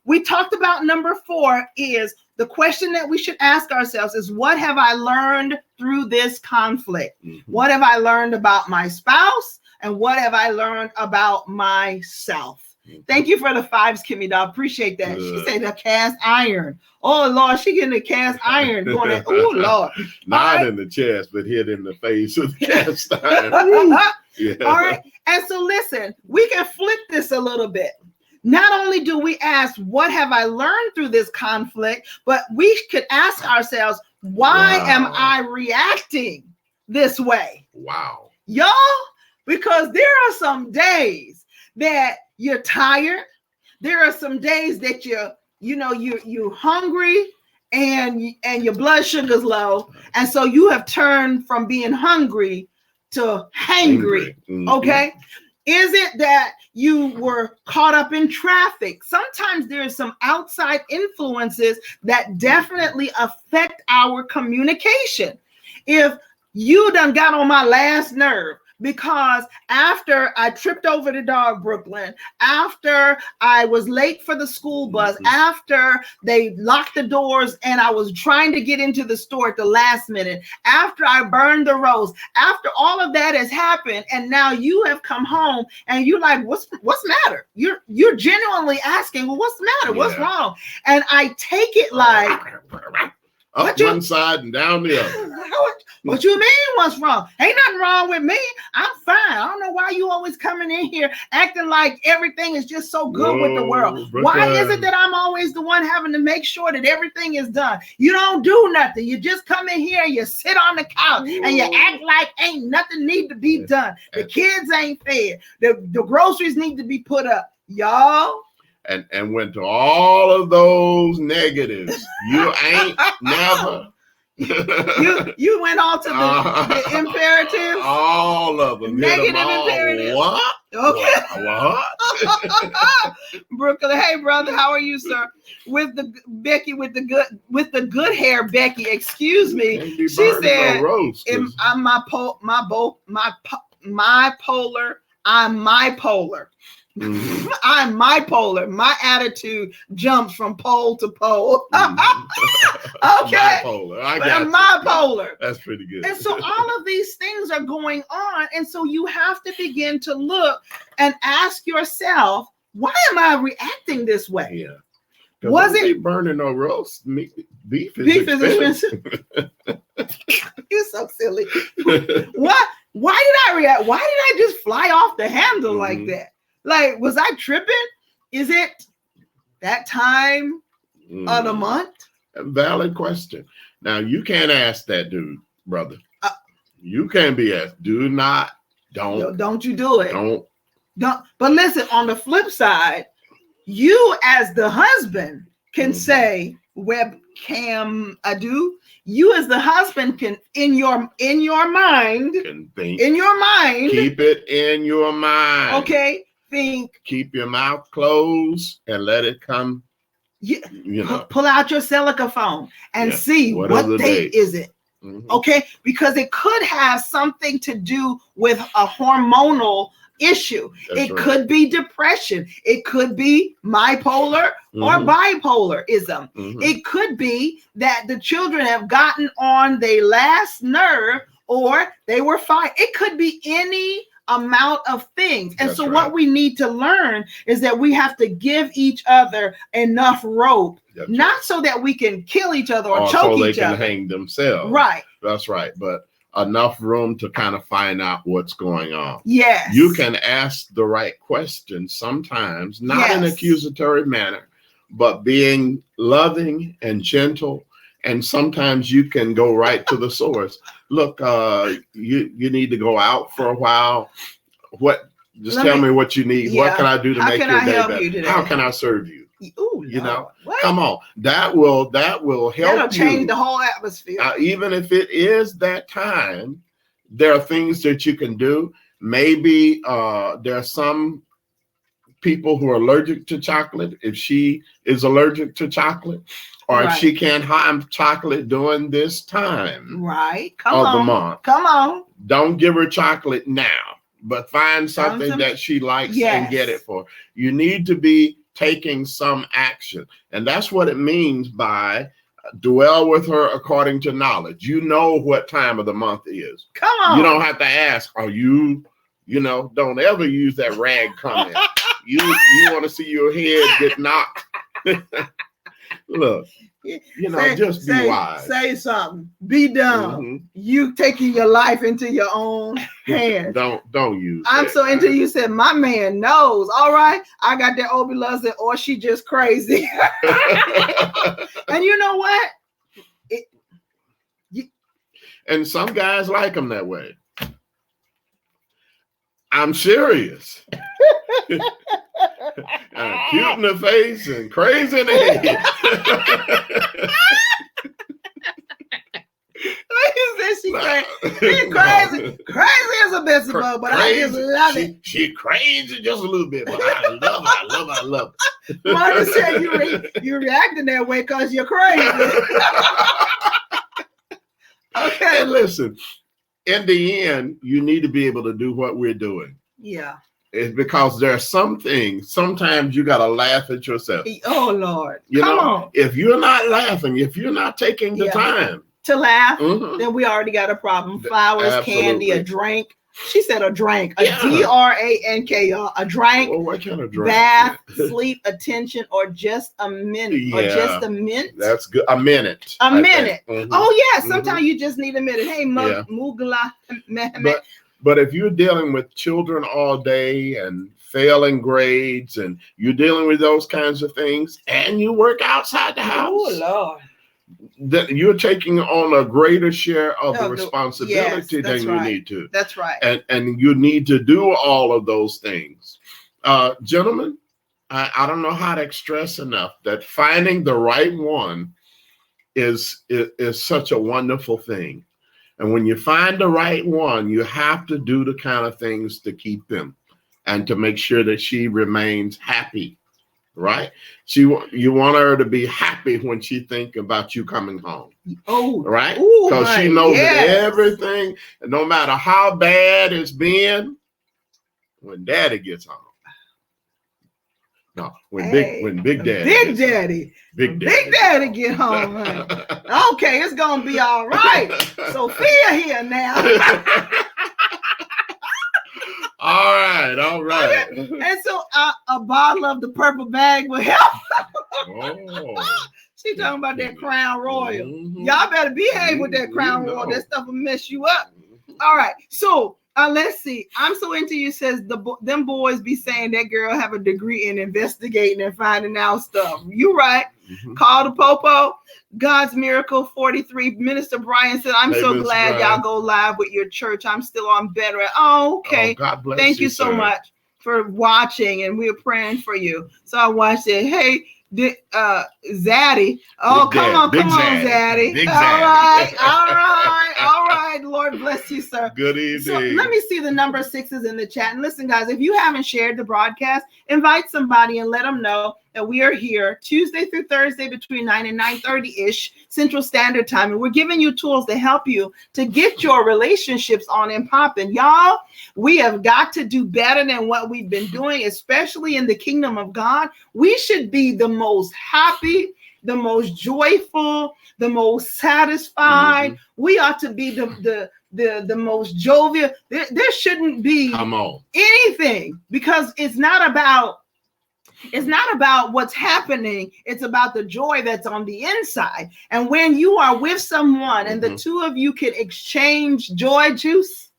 we talked about number 4 is the question that we should ask ourselves is, what have I learned through this conflict? What have I learned about my spouse? And what have I learned about myself? Thank you for the 5s, Kimmy doll. Appreciate that. She said the cast iron. Oh, Lord, she getting the cast iron going in. Oh, Lord. Not in the chest, but hit in the face with the cast iron. All right. And so listen, we can flip this a little bit. Not only do we ask, what have I learned through this conflict, but we could ask ourselves, why am I reacting this way? Wow. Y'all, because there are some days that you're tired. There are some days that you're hungry and your blood sugar's low. And so you have turned from being hungry to hangry. Okay. Is it that you were caught up in traffic? Sometimes there's some outside influences that definitely affect our communication. If you done got on my last nerve, because after I tripped over the dog, Brooklyn, after I was late for the school bus, after they locked the doors and I was trying to get into the store at the last minute, after I burned the roast, after all of that has happened, and now you have come home and you're like, what's the matter? You're genuinely asking, well, what's the matter? What's wrong? And I take it like, up one side and down the other. What you mean? What's wrong? Ain't nothing wrong with me. I'm fine. I don't know why you always coming in here acting like everything is just so good with the world. Why is it that I'm always the one having to make sure that everything is done? You don't do nothing. You just come in here and you sit on the couch and you act like ain't nothing need to be done. The kids ain't fed. The groceries need to be put up. Y'all. And went to all of those negatives. You ain't never. you went all to the imperatives. All of them. Negative imperatives. What? Okay. What? Brooklyn, hey brother, how are you, sir? With the Becky, with the good hair, Becky. Excuse me. She said, "I'm my polar." I'm bipolar. My attitude jumps from pole to pole. Okay. I'm bipolar. That's pretty good. And so all of these things are going on. And so you have to begin to look and ask yourself, why am I reacting this way? Yeah. Was it burning no roast? Beef is expensive. You're so silly. What? Why did I react? Why did I just fly off the handle like that? Like, was I tripping? Is it that time of the month? A valid question. Now, you can't ask that dude, brother. You can't be asked. Don't you do it. Don't. But listen, on the flip side, you as the husband can say, webcam ado. You as the husband can, in your mind, can think, in your mind. Keep it in your mind. Okay. Think. Keep your mouth closed and let it come. Pull out your Celica phone and see what date is it. Okay, because it could have something to do with a hormonal issue. It could be depression. It could be bipolar or bipolarism. It could be that the children have gotten on their last nerve or they were fired. It could be any amount of things. And That's so right. what we need to learn is that we have to give each other enough rope, That's not right. so that we can kill each other or Or choke so they each can other. hang themselves. Right. That's right. But enough room to kind of find out what's going on. Yes. You can ask the right questions sometimes, not in an Yes. accusatory manner, but being loving and gentle. And sometimes you can go right to the source. Look, you need to go out for a while. Tell me what you need. Yeah. What can I do to How make can your I day help better? you today? How can I serve you? Ooh, You know, Lord. What? come on. That will help That'll change you. the whole atmosphere. Even if it is that time, there are things that you can do. Maybe there are some people who are allergic to chocolate. If she is allergic to chocolate, or if she can't have chocolate during this time Right. of the month, Come on. don't give her chocolate now, but find something that she likes and get it for. You need to be taking some action. And that's what it means by dwell with her according to knowledge. You know what time of the month is. Come on. You don't have to ask, are you don't ever use that rag comment. You want to see your head get knocked. Look, just be wise. Say something. Be dumb. Mm-hmm. You taking your life into your own hands. Don't use I'm that. So into you said, my man knows. All right. I got that Obi loves it, or she just crazy. And you know what? And some guys like them that way. I'm serious. Cute in the face and crazy in the head. She crazy. Crazy as a Beelzebub, but I just love it. She crazy just a little bit, but I love it. Martha said you reacting that way because you're crazy. Okay. And listen, in the end, you need to be able to do what we're doing. Yeah. It's because there are some things, sometimes you got to laugh at yourself. Oh, Lord. Come on. If you're not laughing, if you're not taking the time to laugh, then we already got a problem. Flowers, candy, a drink. She said a drink. A DRANK, y'all. A drink. Well, what kind of drink? Bath, sleep, attention, or just a minute. Yeah, or just a minute. That's good. A minute. A minute. Mm-hmm. Oh, yeah. Sometimes you just need a minute. Hey, Mugala. But if you're dealing with children all day and failing grades and you're dealing with those kinds of things and you work outside the house, oh Lord, that you're taking on a greater share of the responsibility than you need to. That's right. And you need to do all of those things. Gentlemen, I don't know how to stress enough that finding the right one is such a wonderful thing. And when you find the right one, you have to do the kind of things to keep them and to make sure that she remains happy, right? You want her to be happy when she think about you coming home. Oh, right? Because she knows that everything, no matter how bad it's been, when daddy gets home. No, when Big Daddy get home, honey. Okay, it's gonna be all right. Sophia here now. All right. And so a bottle of the purple bag will help. She talking about that Crown Royal. Y'all better behave with that Crown Royal. That stuff will mess you up. All right, so let's see. I'm so into you says them boys be saying that girl have a degree in investigating and finding out stuff. You right. Call the Popo. God's Miracle 43. Minister Brian said, I'm so glad y'all go live with your church. I'm still on better. Oh, okay. God bless Thank you so much for watching, and we're praying for you. So I watched it. Hey, Zaddy. Oh, come on, Zaddy. All right. Lord bless you, sir. Good evening. So let me see the number 6s in the chat. And listen, guys, if you haven't shared the broadcast, invite somebody and let them know that we are here Tuesday through Thursday between 9 and 9:30-ish Central Standard Time. And we're giving you tools to help you to get your relationships on and popping. Y'all, we have got to do better than what we've been doing, especially in the kingdom of God. We should be the most happy, the most joyful, the most satisfied. We ought to be the the most jovial. There shouldn't be Come on. anything, because it's not about what's happening. It's about the joy that's on the inside. And when you are with someone and the two of you can exchange joy juice,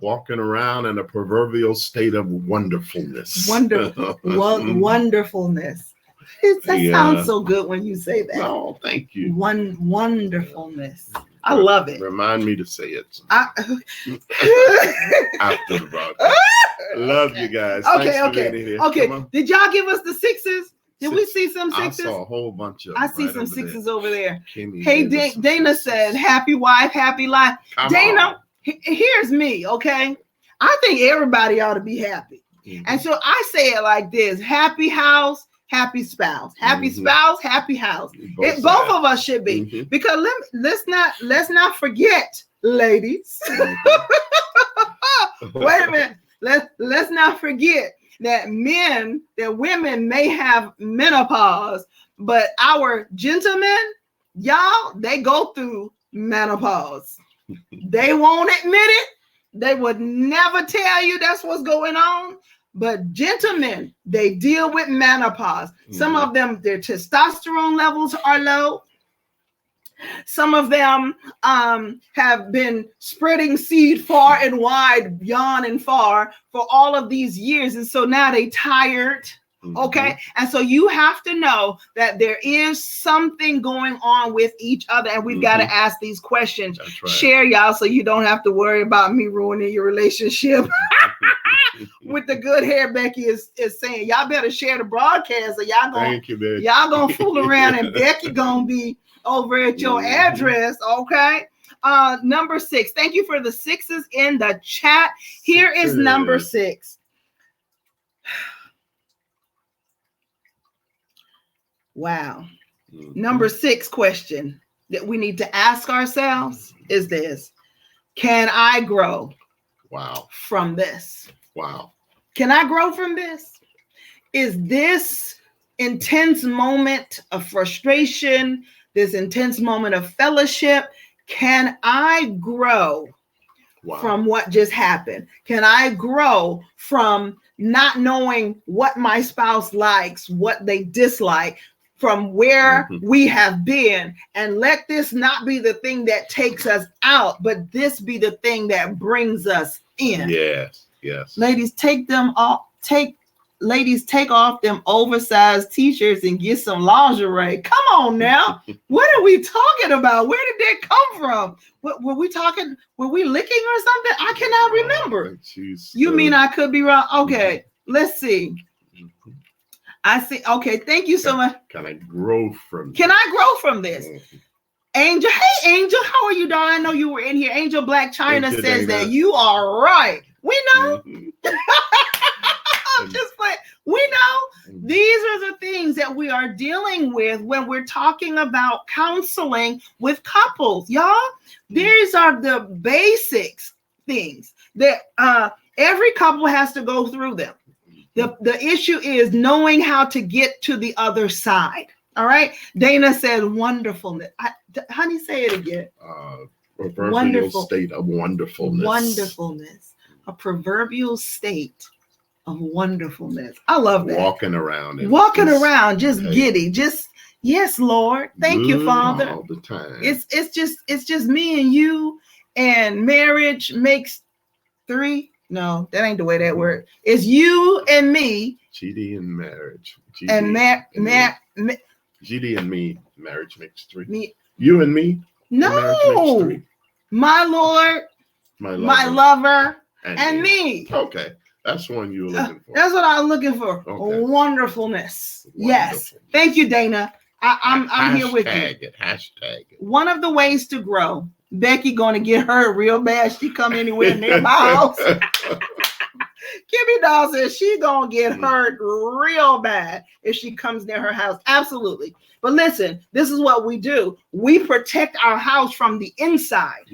walking around in a proverbial state of wonderfulness. Wonderfulness. That sounds so good when you say that. Oh, thank you. Wonderfulness. I love it. Remind me to say it after the broadcast. Love you guys. Okay. Did y'all give us the sixes? Did we see some sixes? I saw a whole bunch of. I see some sixes over there. Kimmy, hey, Dana said, "Happy wife, happy life." Dana, here's me. Okay, I think everybody ought to be happy, and so I say it like this: happy house, happy spouse, happy spouse, happy house. Both of us should be, because let's not forget, ladies. Wait a minute. Let's not forget that women may have menopause, but our gentlemen, y'all, they go through menopause. They won't admit it. They would never tell you that's what's going on. But gentlemen, they deal with menopause. Some of them, their testosterone levels are low. Some of them have been spreading seed far and wide, beyond and far, for all of these years. And so now they tired. Okay. And so you have to know that there is something going on with each other. And we've got to ask these questions. That's right. Share, y'all, so you don't have to worry about me ruining your relationship. With the good hair, Becky is saying, y'all better share the broadcast, or y'all gonna fool around and Becky gonna be over at your address. Okay. Number 6. Thank you for the sixes in the chat. Here is number 6. Wow. Number 6 question that we need to ask ourselves is this: can I grow? Wow. From this? Wow. Can I grow from this? Is this intense moment of frustration, this intense moment of fellowship, can I grow from what just happened? Can I grow from not knowing what my spouse likes, what they dislike, from where we have been, and let this not be the thing that takes us out, but this be the thing that brings us in? Yes. Ladies, take off them oversized t-shirts and get some lingerie. Come on now. What are we talking about? Where did that come from? Were we licking or something? I cannot remember. You mean I could be wrong? Okay, let's see. I see. Okay, thank you so much. Can I grow from this? Angel, hey Angel, how are you, darling? I know you were in here. Angel Black China says that you are right. We know. I'm just playing. We know these are the things that we are dealing with when we're talking about counseling with couples, y'all. These are the basics things that every couple has to go through them. The issue is knowing how to get to the other side. All right. Dana said wonderfulness. Honey, say it again. Proverbial state of wonderfulness. Wonderfulness. A proverbial state of wonderfulness. I love that. Walking around, just giddy. Just, yes, Lord. Thank you, Father. All the time. It's just me and you, and marriage makes 3. No, that ain't the way that works. It's you and me. GD and marriage. GD and me. Marriage makes 3. Me. You and me. No. Makes 3. My Lord. My lover. And me. Okay. That's one you were looking for. That's what I'm looking for. Okay. Wonderfulness. Yes. Thank you, Dana. I'm here with you. Hashtag it. One of the ways to grow. Becky gonna get hurt real bad. She come anywhere near my house. Kimmy Doll says she gonna get hurt real bad if she comes near her house. Absolutely. But listen, this is what we do. We protect our house from the inside.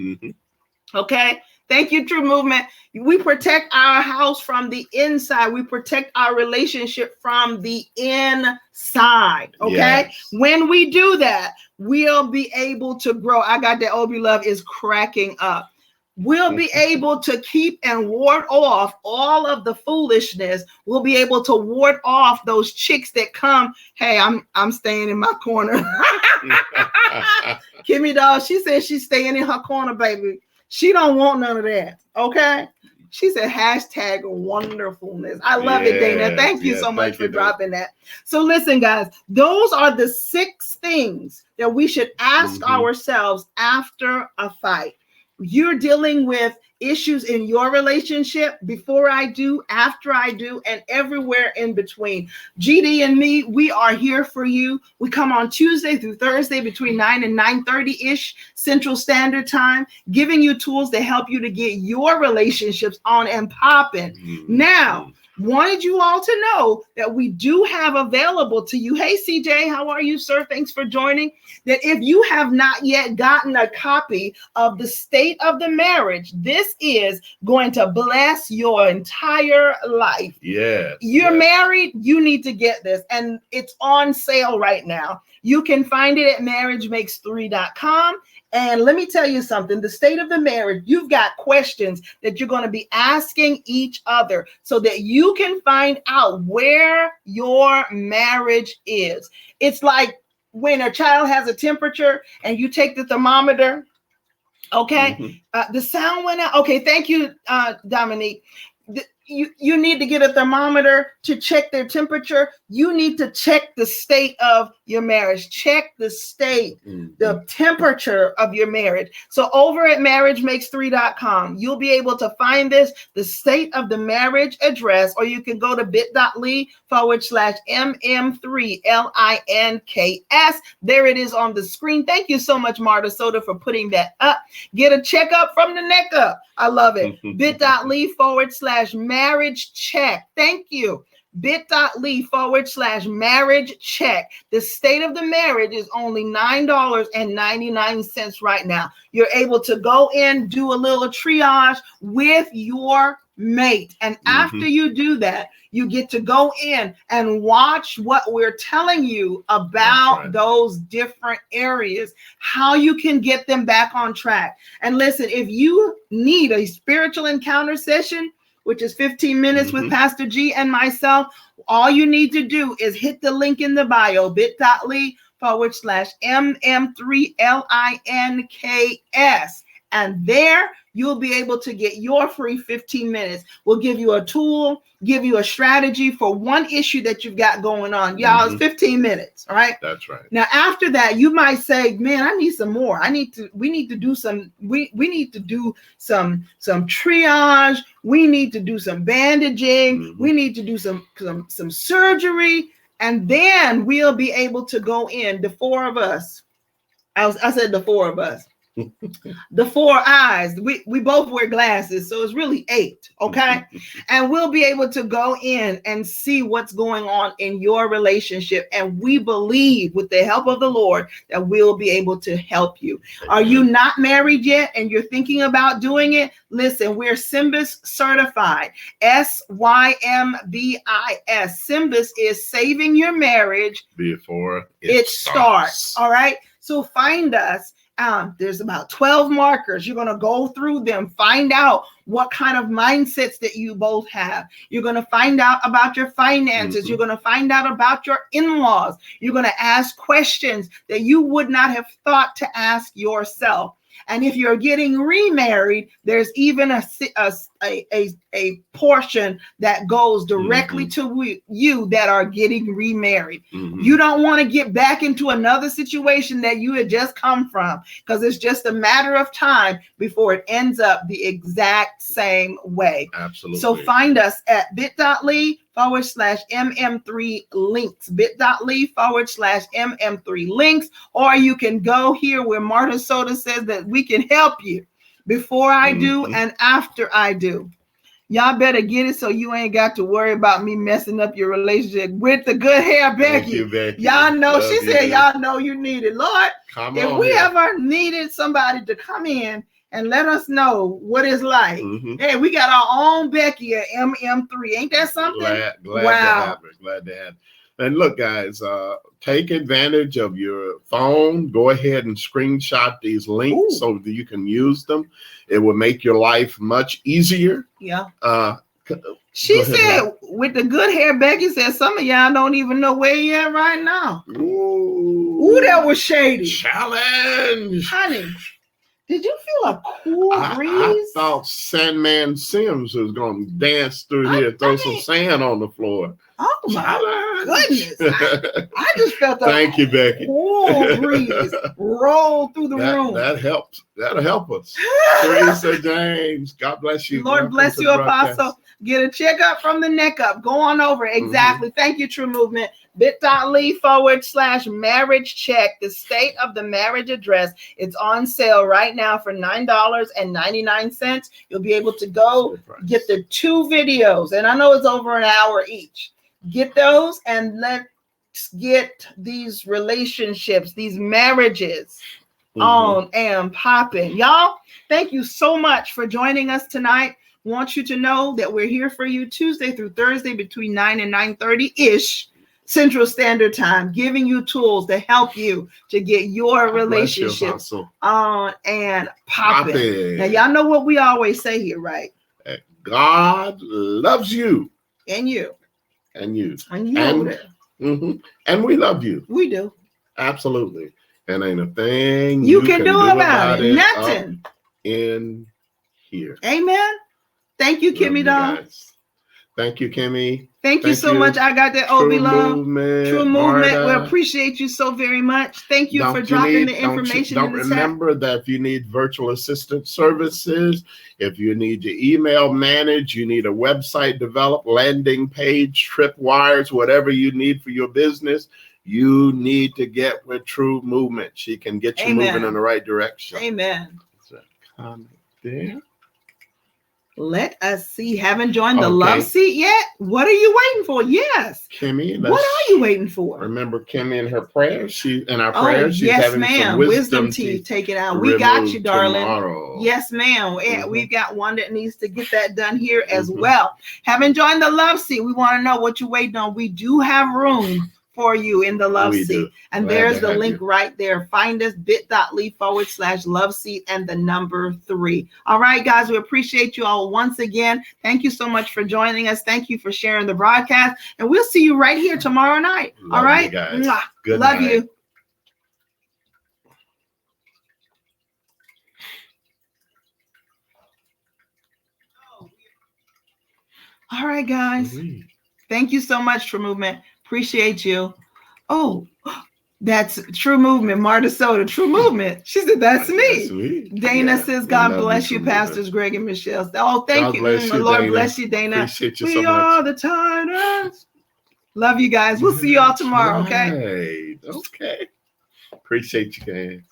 Okay? Thank you, True Movement. We protect our house from the inside. We protect our relationship from the inside. Okay. Yes. When we do that, we'll be able to grow. I got that. Obi Love is cracking up. We'll be able to keep and ward off all of the foolishness. We'll be able to ward off those chicks that come. Hey, I'm staying in my corner. Kimmy Dawes, she said she's staying in her corner, baby. She don't want none of that. Okay. She said hashtag wonderfulness. I love it, Dana. Thank you so much for dropping that. So listen, guys, those are the 6 things that we should ask ourselves after a fight. You're dealing with issues in your relationship before I do, after I do, and everywhere in between. GD and me, we are here for you. We come on Tuesday through Thursday between 9 and 9:30-ish Central Standard Time, giving you tools to help you to get your relationships on and popping. Now, wanted you all to know that we do have available to you. Hey, CJ, how are you, sir? Thanks for joining. That if you have not yet gotten a copy of The State of the Marriage, this is going to bless your entire life. Yeah. You're married, you need to get this. And it's on sale right now. You can find it at marriagemakes3.com. And let me tell you something, The State of the Marriage, you've got questions that you're going to be asking each other so that you can find out where your marriage is. It's like when a child has a temperature and you take the thermometer, okay? The sound went out. Okay, thank you, Dominique. You need to get a thermometer to check their temperature. You need to check the state of your marriage. Check the state, the temperature of your marriage. So over at marriagemakes3.com, you'll be able to find this, the State of the Marriage address, or you can go to bit.ly/MM3LINKS. There it is on the screen. Thank you so much, Marta Soda, for putting that up. Get a checkup from the neck up. I love it. bit.ly/marriage check. Thank you. bit.ly/marriage check. The State of the Marriage is only $9.99 right now. You're able to go in, do a little triage with your mate. And after you do that, you get to go in and watch what we're telling you about those different areas, how you can get them back on track. And listen, if you need a spiritual encounter session, which is 15 minutes with Pastor G and myself, all you need to do is hit the link in the bio, bit.ly/MM3LINKS. And there you'll be able to get your free 15 minutes. We'll give you a tool, give you a strategy for one issue that you've got going on. Y'all, it's 15 minutes, all right? That's right. Now, after that, you might say, man, I need some more. We need to do some triage. We need to do some bandaging. We need to do some surgery. And then we'll be able to go in, the 4 of us. I said the 4 of us. The 4 eyes. We both wear glasses, so it's really 8, okay? And we'll be able to go in and see what's going on in your relationship. And we believe, with the help of the Lord, that we'll be able to help you. Are you not married yet and you're thinking about doing it? Listen, we're SYMBIS certified. SYMBIS. SYMBIS is saving your marriage before it starts. All right? So find us. There's about 12 markers. You're going to go through them, find out what kind of mindsets that you both have. You're going to find out about your finances. You're going to find out about your in-laws. You're going to ask questions that you would not have thought to ask yourself. And if you're getting remarried, there's even a portion that goes directly to you that are getting remarried. You don't want to get back into another situation that you had just come from, because it's just a matter of time before it ends up the exact same way. Absolutely. So find us at bit.ly/MM3 links, bit.ly/MM3 links, or you can go here where Marta Soda says that we can help you before I do and after I do. Y'all better get it so you ain't got to worry about me messing up your relationship with the good hair, Becky. You, Becky. Y'all know, she said, y'all know you need it. Lord, come if on we here. ever needed somebody to come in and let us know what it's like. Hey, we got our own Becky at MM3. Ain't that something? Glad Wow. to have it. Glad to have it. And look, guys, take advantage of your phone. Go ahead and screenshot these links so that you can use them. It will make your life much easier. Yeah. She said, with the good hair, Becky said, some of y'all don't even know where you at right now. Ooh, that was shady. Challenge. Honey, did you feel a cool breeze? I thought Sandman Sims was going to dance through here, throw some sand on the floor. Oh, my goodness. I just felt Thank you, Becky. Cool breeze roll through the room. That helps. That'll help us. Teresa James, God bless you. Lord bless you, Apostle. Get a checkup from the neck up. Go on over. Exactly. Thank you, True Movement. bit.ly/marriage check. The state of the marriage address. It's on sale right now for $9.99. You'll be able to go get the 2 videos. And I know it's over an hour each. Get those and let's get these relationships, these marriages on and popping. Y'all, thank you so much for joining us tonight. Want you to know that we're here for you Tuesday through Thursday between 9 and 9:30-ish Central Standard Time, giving you tools to help you to get your relationships on and popping. Now, y'all know what we always say here, right? God loves you. And you. And you. And you. And we love you. We do. Absolutely. And ain't a thing you can do about it. Nothing. In here. Amen. Thank you, Kimmy, dog. Thank you, Kimmy. Thank you so much. I got that Obi love. True Movement. We appreciate you so very much. Thank you for dropping the information in the chat. Remember that if you need virtual assistant services, if you need to email manage, you need a website developed, landing page, tripwires, whatever you need for your business, you need to get with True Movement. She can get you moving in the right direction. Amen. Is that comment there? Let us see. Haven't joined the love seat yet? What are you waiting for? Yes. Kimmy. What are you waiting for? Remember Kimmy and her prayers? She's having some wisdom teeth taken out. We got you, darling. Tomorrow. Yes, ma'am. We've got one that needs to get that done here as well. Haven't joined the love seat. We want to know what you're waiting on. We do have room for you in the love seat. And there's the link right there. Find us bit.ly/love seat and the number 3. All right, guys, we appreciate you all once again. Thank you so much for joining us. Thank you for sharing the broadcast. And we'll see you right here tomorrow night. All right, guys. Good Love night. You. All right, guys. Thank you so much, True Movement. Appreciate you. Oh, that's True Movement. Marta Soda, True Movement. She said, that's me. Dana says, God bless you, Pastors Greg and Michelle. Oh, thank you. Lord bless you, Dana. Appreciate you we so much. Are the Titans. Love you guys. We'll see you all tomorrow, okay? Okay. Appreciate you guys.